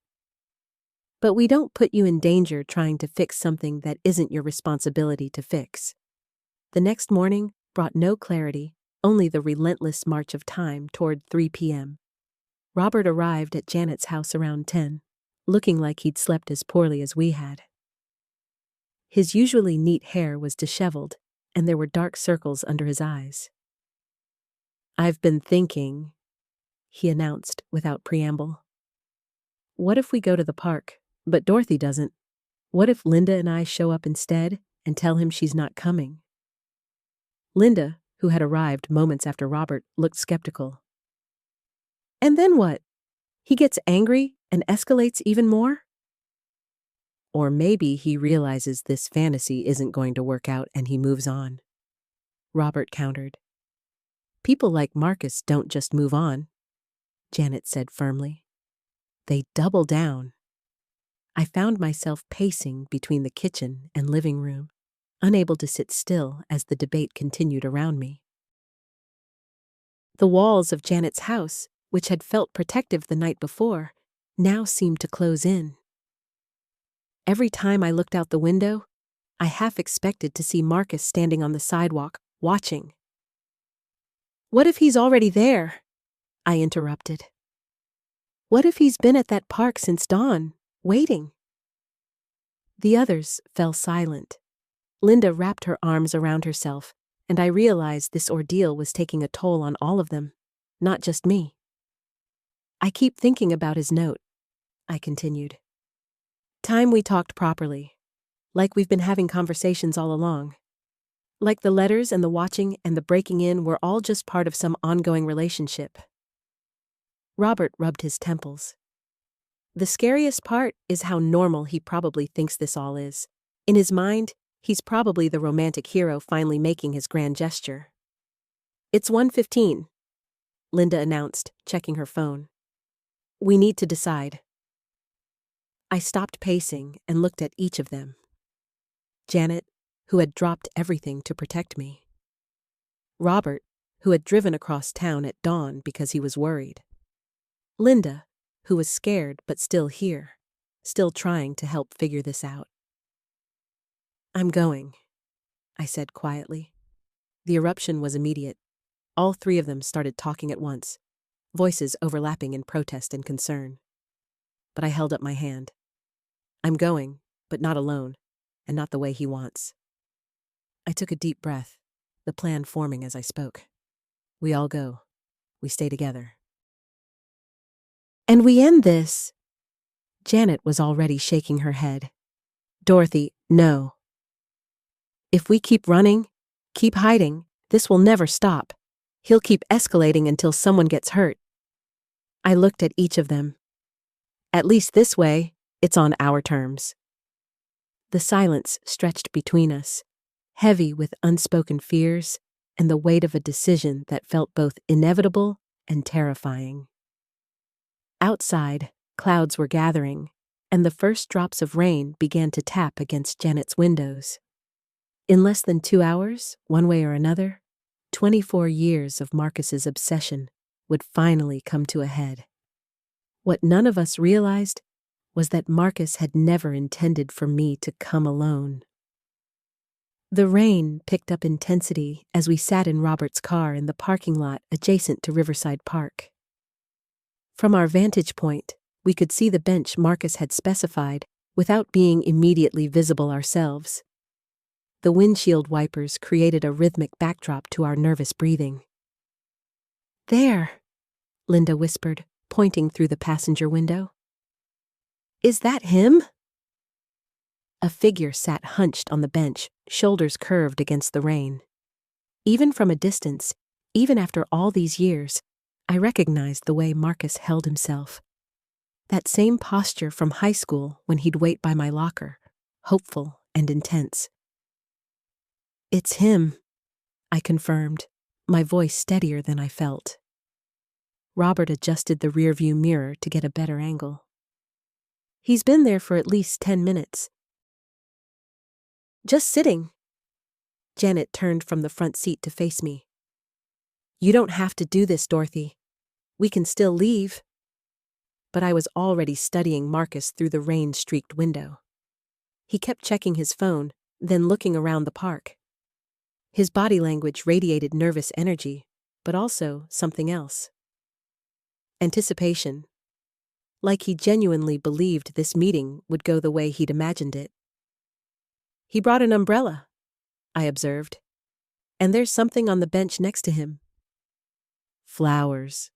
But we don't put you in danger trying to fix something that isn't your responsibility to fix. The next morning brought no clarity, only the relentless march of time toward 3 p.m. Robert arrived at Janet's house around 10, looking like he'd slept as poorly as we had. His usually neat hair was disheveled, and there were dark circles under his eyes. I've been thinking, he announced without preamble. What if we go to the park, but Dorothy doesn't? What if Linda and I show up instead and tell him she's not coming? Linda, who had arrived moments after Robert, looked skeptical. And then what? He gets angry and escalates even more? Or maybe he realizes this fantasy isn't going to work out and he moves on. Robert countered. People like Marcus don't just move on, Janet said firmly. They double down. I found myself pacing between the kitchen and living room, unable to sit still as the debate continued around me. The walls of Janet's house, which had felt protective the night before, now seemed to close in. Every time I looked out the window, I half expected to see Marcus standing on the sidewalk, watching. What if he's already there? I interrupted. What if he's been at that park since dawn, waiting? The others fell silent. Linda wrapped her arms around herself, and I realized this ordeal was taking a toll on all of them, not just me. I keep thinking about his note, I continued. Time we talked properly, like we've been having conversations all along. Like the letters and the watching and the breaking in were all just part of some ongoing relationship. Robert rubbed his temples. The scariest part is how normal he probably thinks this all is. In his mind, he's probably the romantic hero finally making his grand gesture. It's 1:15, Linda announced, checking her phone. We need to decide. I stopped pacing and looked at each of them. Janet, who had dropped everything to protect me. Robert, who had driven across town at dawn because he was worried. Linda, who was scared but still here, still trying to help figure this out. I'm going, I said quietly. The eruption was immediate. All three of them started talking at once, voices overlapping in protest and concern. But I held up my hand. I'm going, but not alone, and not the way he wants. I took a deep breath, the plan forming as I spoke. We all go. We stay together. And we end this. Janet was already shaking her head. Dorothy, no. If we keep running, keep hiding, this will never stop. He'll keep escalating until someone gets hurt. I looked at each of them. At least this way, it's on our terms. The silence stretched between us, heavy with unspoken fears and the weight of a decision that felt both inevitable and terrifying. Outside, clouds were gathering, and the first drops of rain began to tap against Janet's windows. In less than 2 hours, one way or another, 24 years of Marcus's obsession would finally come to a head. What none of us realized was that Marcus had never intended for me to come alone. The rain picked up intensity as we sat in Robert's car in the parking lot adjacent to Riverside Park. From our vantage point, we could see the bench Marcus had specified without being immediately visible ourselves. The windshield wipers created a rhythmic backdrop to our nervous breathing. "There," Linda whispered, pointing through the passenger window. "Is that him?" A figure sat hunched on the bench, shoulders curved against the rain. Even from a distance, even after all these years, I recognized the way Marcus held himself. That same posture from high school when he'd wait by my locker, hopeful and intense. "It's him," I confirmed, my voice steadier than I felt. Robert adjusted the rearview mirror to get a better angle. "He's been there for at least 10 minutes. Just sitting." Janet turned from the front seat to face me. "You don't have to do this, Dorothy. We can still leave." But I was already studying Marcus through the rain-streaked window. He kept checking his phone, then looking around the park. His body language radiated nervous energy, but also something else. Anticipation. Like he genuinely believed this meeting would go the way he'd imagined it. "He brought an umbrella," I observed. "And there's something on the bench next to him." "Flowers,"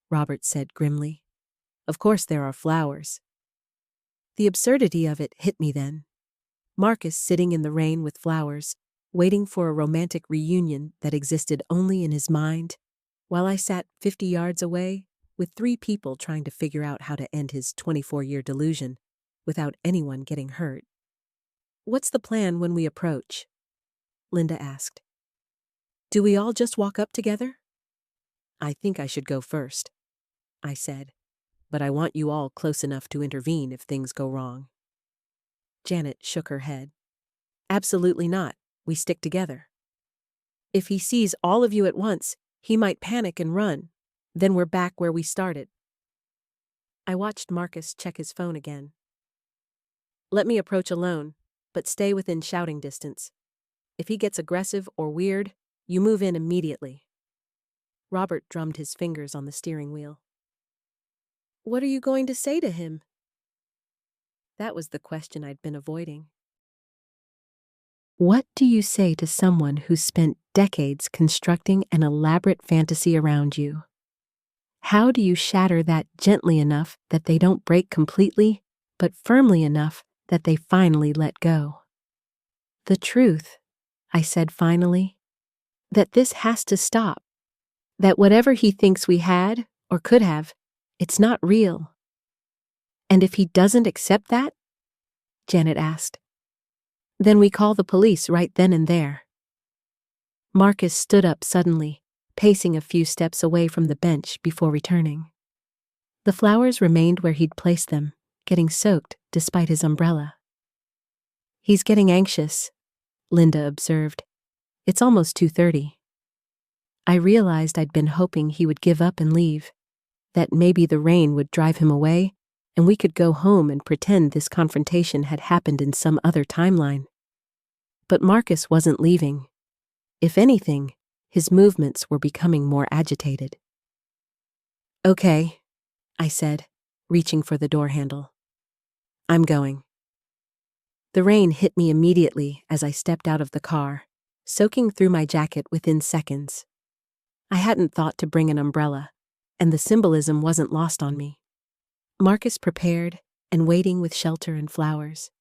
Robert said grimly. "Of course there are flowers." The absurdity of it hit me then. Marcus sitting in the rain with flowers, waiting for a romantic reunion that existed only in his mind, while I sat 50 yards away with 3 people trying to figure out how to end his 24-year delusion without anyone getting hurt. "What's the plan when we approach?" Linda asked. "Do we all just walk up together?" "I think I should go first," I said, "but I want you all close enough to intervene if things go wrong." Janet shook her head. "Absolutely not. We stick together. If he sees all of you at once, he might panic and run. Then we're back where we started." I watched Marcus check his phone again. "Let me approach alone, but stay within shouting distance. If he gets aggressive or weird, you move in immediately." Robert drummed his fingers on the steering wheel. "What are you going to say to him?" That was the question I'd been avoiding. What do you say to someone who spent decades constructing an elaborate fantasy around you? How do you shatter that gently enough that they don't break completely, but firmly enough that they finally let go? "The truth," I said finally, "that this has to stop. That whatever he thinks we had, or could have, it's not real." "And if he doesn't accept that?" Janet asked. "Then we call the police right then and there." Marcus stood up suddenly, pacing a few steps away from the bench before returning. The flowers remained where he'd placed them, getting soaked despite his umbrella. "He's getting anxious," Linda observed. "It's almost 2:30. I realized I'd been hoping he would give up and leave, that maybe the rain would drive him away and we could go home and pretend this confrontation had happened in some other timeline. But Marcus wasn't leaving. If anything, his movements were becoming more agitated. "Okay," I said, reaching for the door handle. "I'm going." The rain hit me immediately as I stepped out of the car, soaking through my jacket within seconds. I hadn't thought to bring an umbrella, and the symbolism wasn't lost on me. Marcus prepared and waiting with shelter and flowers.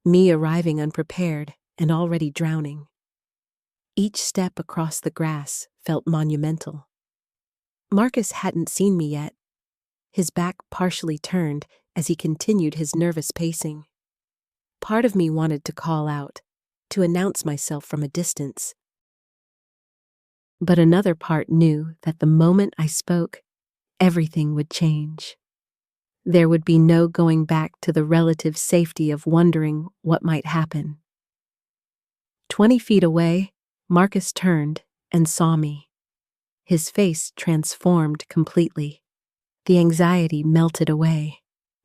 Me arriving unprepared and already drowning. Each step across the grass felt monumental. Marcus hadn't seen me yet, his back partially turned as he continued his nervous pacing. Part of me wanted to call out, to announce myself from a distance. But another part knew that the moment I spoke, everything would change. There would be no going back to the relative safety of wondering what might happen. 20 feet away, Marcus turned and saw me. His face transformed completely. The anxiety melted away,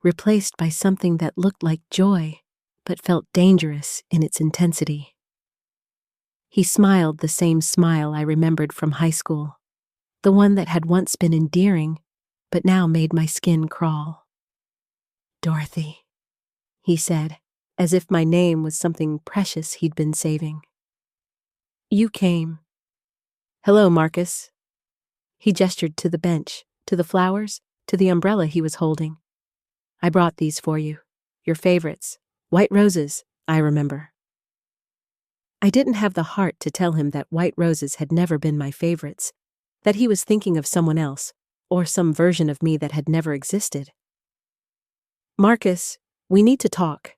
replaced by something that looked like joy, but felt dangerous in its intensity. He smiled the same smile I remembered from high school, the one that had once been endearing, but now made my skin crawl. "Dorothy," he said, as if my name was something precious he'd been saving. "You came." "Hello, Marcus." He gestured to the bench, to the flowers, to the umbrella he was holding. "I brought these for you. Your favorites. White roses, I remember." I didn't have the heart to tell him that white roses had never been my favorites, that he was thinking of someone else, or some version of me that had never existed. "Marcus, we need to talk."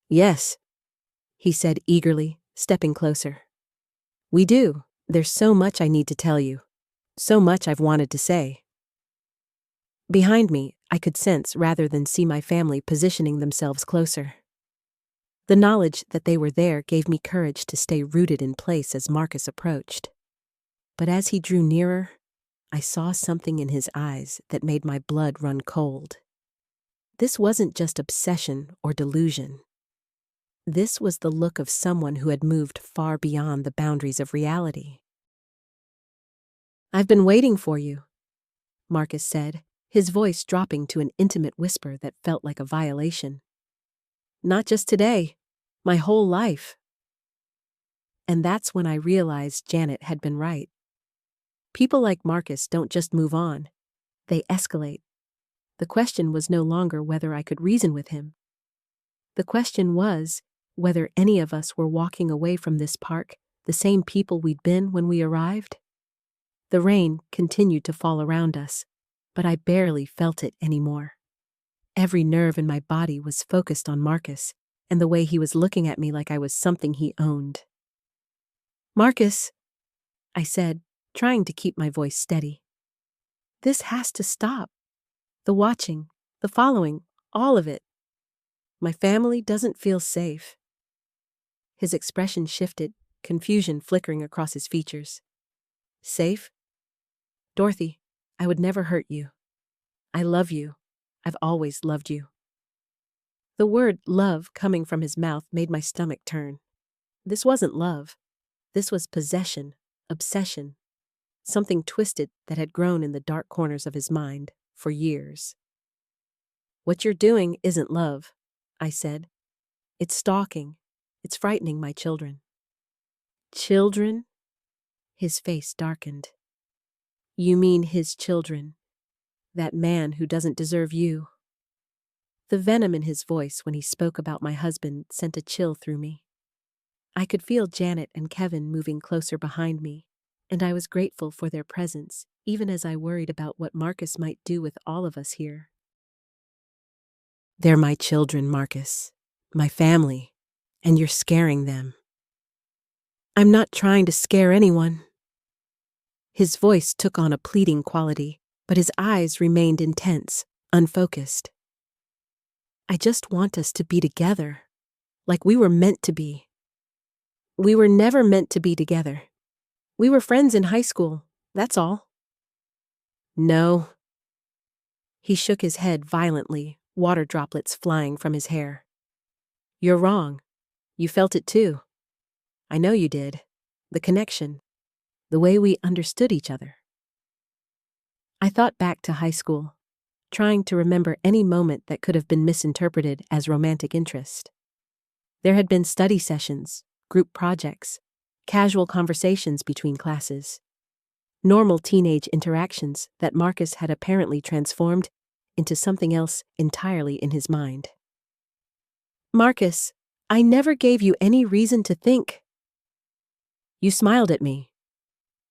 "Yes," he said eagerly, stepping closer. "We do. There's so much I need to tell you. So much I've wanted to say." Behind me, I could sense rather than see my family positioning themselves closer. The knowledge that they were there gave me courage to stay rooted in place as Marcus approached. But as he drew nearer, I saw something in his eyes that made my blood run cold. This wasn't just obsession or delusion. This was the look of someone who had moved far beyond the boundaries of reality. "I've been waiting for you," Marcus said, his voice dropping to an intimate whisper that felt like a violation. "Not just today, my whole life." And that's when I realized Janet had been right. People like Marcus don't just move on, they escalate. The question was no longer whether I could reason with him. The question was whether any of us were walking away from this park the same people we'd been when we arrived. The rain continued to fall around us, but I barely felt it anymore. Every nerve in my body was focused on Marcus and the way he was looking at me like I was something he owned. "Marcus," I said, trying to keep my voice steady. "This has to stop. The watching, the following, all of it. My family doesn't feel safe." His expression shifted, confusion flickering across his features. "Safe? Dorothy, I would never hurt you. I love you. I've always loved you." The word love coming from his mouth made my stomach turn. This wasn't love. This was possession, obsession, something twisted that had grown in the dark corners of his mind for years. "What you're doing isn't love," I said. "It's stalking. It's frightening my children." "Children?" His face darkened. "You mean his children. That man who doesn't deserve you." The venom in his voice when he spoke about my husband sent a chill through me. I could feel Janet and Kevin moving closer behind me, and I was grateful for their presence, even as I worried about what Marcus might do with all of us here. "They're my children, Marcus. My family. And you're scaring them." "I'm not trying to scare anyone." His voice took on a pleading quality, but his eyes remained intense, unfocused. "I just want us to be together, like we were meant to be." "We were never meant to be together. We were friends in high school, that's all." "No." He shook his head violently, water droplets flying from his hair. "You're wrong. You felt it too. I know you did. The connection. The way we understood each other." I thought back to high school, trying to remember any moment that could have been misinterpreted as romantic interest. There had been study sessions, group projects, casual conversations between classes, normal teenage interactions that Marcus had apparently transformed into something else entirely in his mind. Marcus, I never gave you any reason to think. You smiled at me,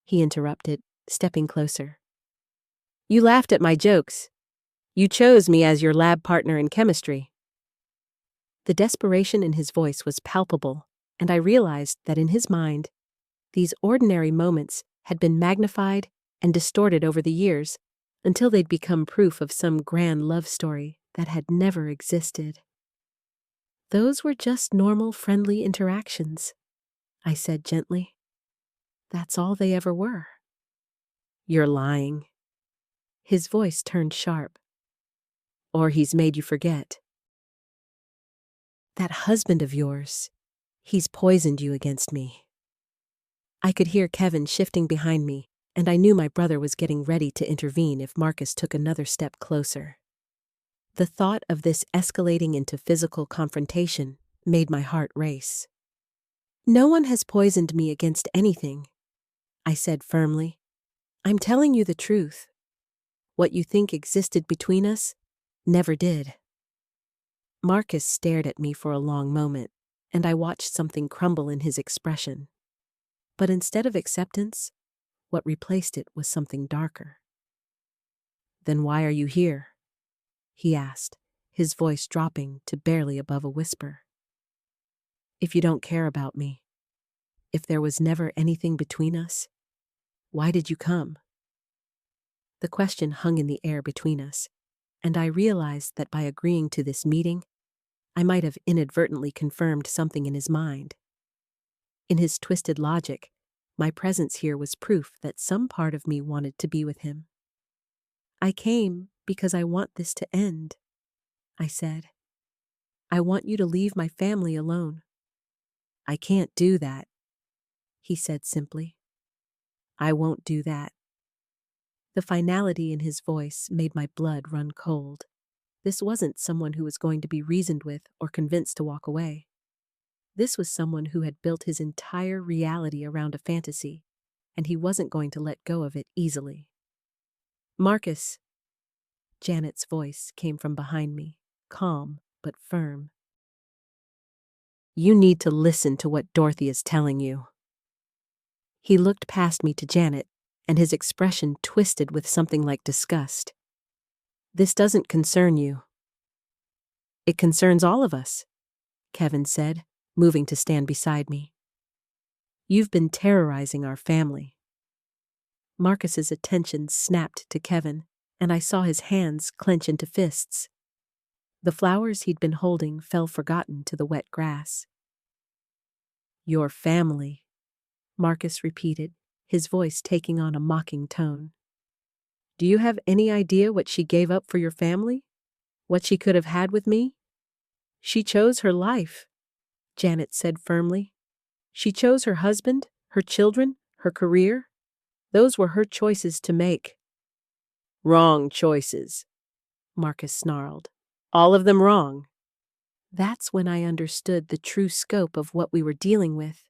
he interrupted, stepping closer. You laughed at my jokes. You chose me as your lab partner in chemistry. The desperation in his voice was palpable, and I realized that in his mind, these ordinary moments had been magnified and distorted over the years until they'd become proof of some grand love story that had never existed. Those were just normal, friendly interactions, I said gently. That's all they ever were. You're lying. His voice turned sharp. Or he's made you forget. That husband of yours, he's poisoned you against me. I could hear Kevin shifting behind me, and I knew my brother was getting ready to intervene if Marcus took another step closer. The thought of this escalating into physical confrontation made my heart race. No one has poisoned me against anything, I said firmly. I'm telling you the truth. What you think existed between us never did. Marcus stared at me for a long moment, and I watched something crumble in his expression. But instead of acceptance, what replaced it was something darker. Then why are you here? He asked, his voice dropping to barely above a whisper. If you don't care about me, if there was never anything between us, why did you come? The question hung in the air between us, and I realized that by agreeing to this meeting, I might have inadvertently confirmed something in his mind. In his twisted logic, my presence here was proof that some part of me wanted to be with him. I came because I want this to end, I said. I want you to leave my family alone. I can't do that, he said simply. I won't do that. The finality in his voice made my blood run cold. This wasn't someone who was going to be reasoned with or convinced to walk away. This was someone who had built his entire reality around a fantasy, and he wasn't going to let go of it easily. Marcus, Janet's voice came from behind me, calm but firm. You need to listen to what Dorothy is telling you. He looked past me to Janet, and his expression twisted with something like disgust. This doesn't concern you. It concerns all of us, Kevin said, moving to stand beside me. You've been terrorizing our family. Marcus's attention snapped to Kevin, and I saw his hands clench into fists. The flowers he'd been holding fell forgotten to the wet grass. Your family, Marcus repeated, his voice taking on a mocking tone. Do you have any idea what she gave up for your family? What she could have had with me? She chose her life, Janet said firmly. She chose her husband, her children, her career. Those were her choices to make. Wrong choices, Marcus snarled. All of them wrong. That's when I understood the true scope of what we were dealing with.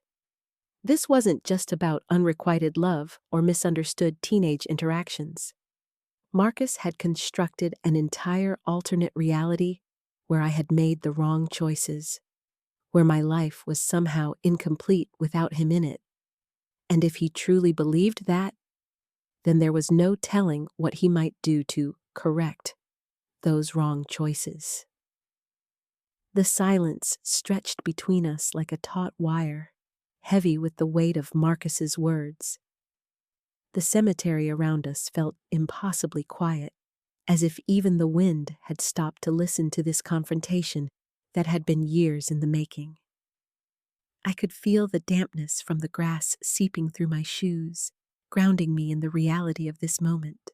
This wasn't just about unrequited love or misunderstood teenage interactions. Marcus had constructed an entire alternate reality where I had made the wrong choices, where my life was somehow incomplete without him in it. And if he truly believed that, then there was no telling what he might do to correct those wrong choices. The silence stretched between us like a taut wire, heavy with the weight of Marcus's words. The cemetery around us felt impossibly quiet, as if even the wind had stopped to listen to this confrontation that had been years in the making. I could feel the dampness from the grass seeping through my shoes, grounding me in the reality of this moment.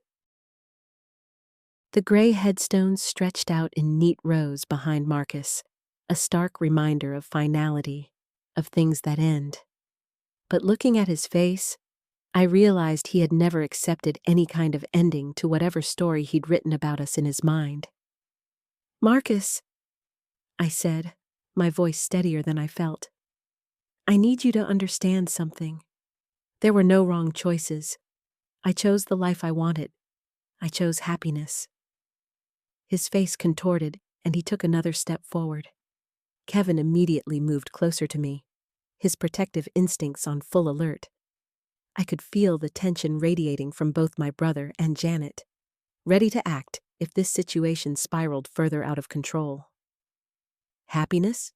The gray headstones stretched out in neat rows behind Marcus, a stark reminder of finality, of things that end. But looking at his face, I realized he had never accepted any kind of ending to whatever story he'd written about us in his mind. Marcus, I said, my voice steadier than I felt. I need you to understand something. There were no wrong choices. I chose the life I wanted. I chose happiness. His face contorted, and he took another step forward. Kevin immediately moved closer to me, his protective instincts on full alert. I could feel the tension radiating from both my brother and Janet, ready to act if this situation spiraled further out of control. Happiness?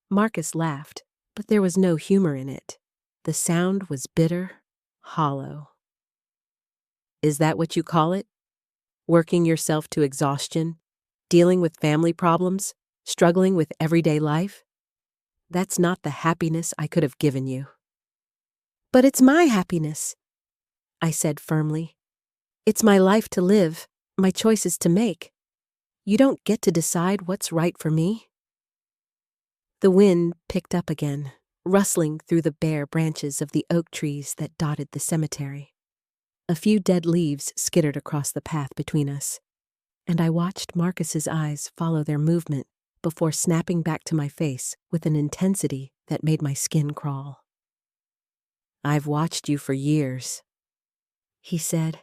Marcus laughed, but there was no humor in it. The sound was bitter, hollow. Is that what you call it? Working yourself to exhaustion? Dealing with family problems? Struggling with everyday life? That's not the happiness I could have given you. But it's my happiness, I said firmly. It's my life to live, my choices to make. You don't get to decide what's right for me. The wind picked up again, rustling through the bare branches of the oak trees that dotted the cemetery. A few dead leaves skittered across the path between us, and I watched Marcus's eyes follow their movement before snapping back to my face with an intensity that made my skin crawl. I've watched you for years, he said,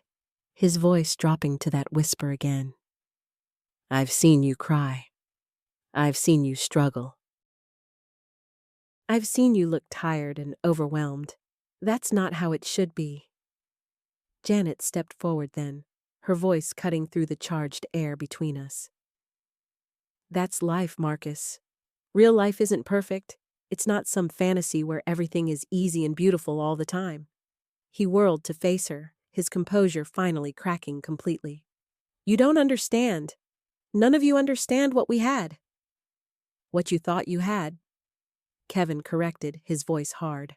his voice dropping to that whisper again. I've seen you cry. I've seen you struggle. I've seen you look tired and overwhelmed. That's not how it should be. Janet stepped forward then, her voice cutting through the charged air between us. That's life, Marcus. Real life isn't perfect. It's not some fantasy where everything is easy and beautiful all the time. He whirled to face her, his composure finally cracking completely. You don't understand. None of you understand what we had. What you thought you had, Kevin corrected, his voice hard.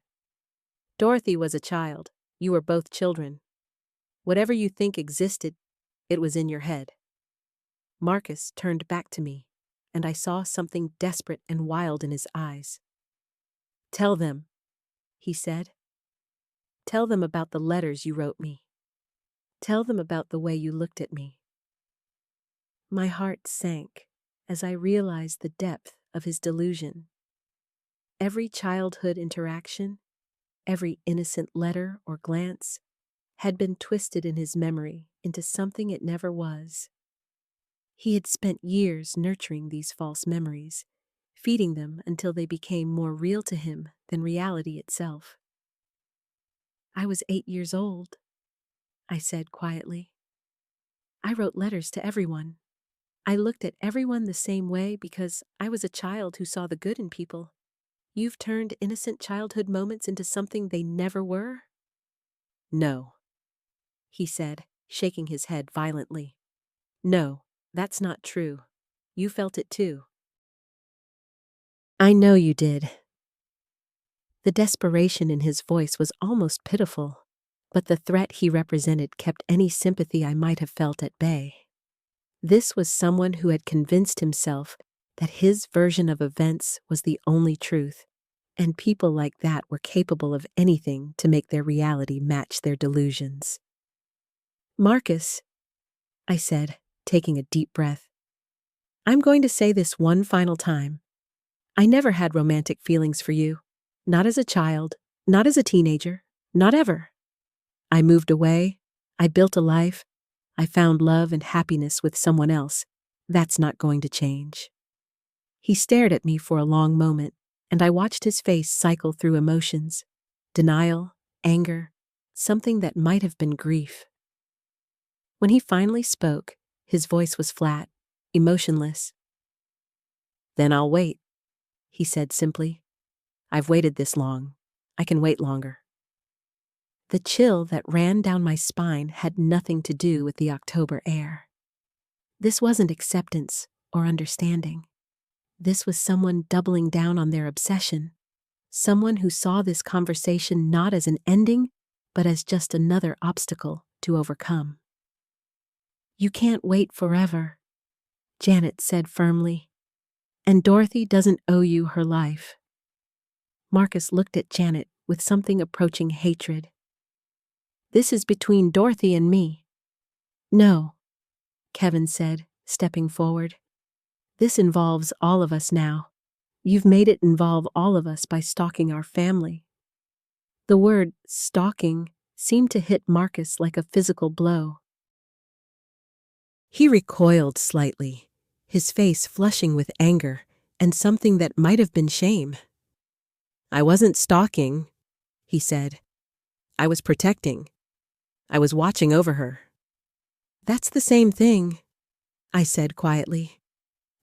Dorothy was a child. You were both children. Whatever you think existed, it was in your head. Marcus turned back to me, and I saw something desperate and wild in his eyes. Tell them, he said. Tell them about the letters you wrote me. Tell them about the way you looked at me. My heart sank as I realized the depth of his delusion. Every childhood interaction, every innocent letter or glance, had been twisted in his memory into something it never was. He had spent years nurturing these false memories, feeding them until they became more real to him than reality itself. I was 8 years old, I said quietly. I wrote letters to everyone. I looked at everyone the same way because I was a child who saw the good in people. You've turned innocent childhood moments into something they never were? No, he said, shaking his head violently. No, that's not true. You felt it too. I know you did. The desperation in his voice was almost pitiful, but the threat he represented kept any sympathy I might have felt at bay. This was someone who had convinced himself that his version of events was the only truth, and people like that were capable of anything to make their reality match their delusions. Marcus, I said, taking a deep breath, I'm going to say this one final time. I never had romantic feelings for you. Not as a child, not as a teenager, not ever. I moved away, I built a life, I found love and happiness with someone else. That's not going to change. He stared at me for a long moment, and I watched his face cycle through emotions. Denial, anger, something that might have been grief. When he finally spoke, his voice was flat, emotionless. Then I'll wait, he said simply. I've waited this long. I can wait longer. The chill that ran down my spine had nothing to do with the October air. This wasn't acceptance or understanding. This was someone doubling down on their obsession, someone who saw this conversation not as an ending, but as just another obstacle to overcome. You can't wait forever, Janet said firmly, and Dorothy doesn't owe you her life. Marcus looked at Janet with something approaching hatred. This is between Dorothy and me. No, Kevin said, stepping forward. This involves all of us now. You've made it involve all of us by stalking our family. The word stalking seemed to hit Marcus like a physical blow. He recoiled slightly, his face flushing with anger and something that might have been shame. "I wasn't stalking," he said. "I was protecting. I was watching over her." "That's the same thing," I said quietly.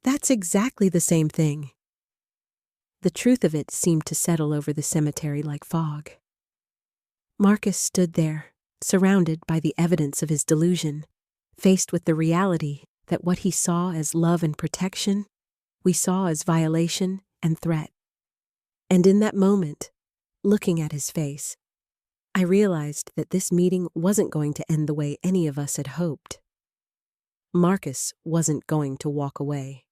"That's exactly the same thing." The truth of it seemed to settle over the cemetery like fog. Marcus stood there, surrounded by the evidence of his delusion, faced with the reality that what he saw as love and protection, we saw as violation and threat. And in that moment, looking at his face, I realized that this meeting wasn't going to end the way any of us had hoped. Marcus wasn't going to walk away.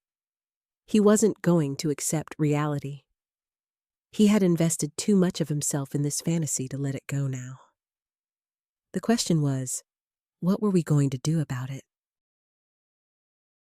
He wasn't going to accept reality. He had invested too much of himself in this fantasy to let it go now. The question was, what were we going to do about it?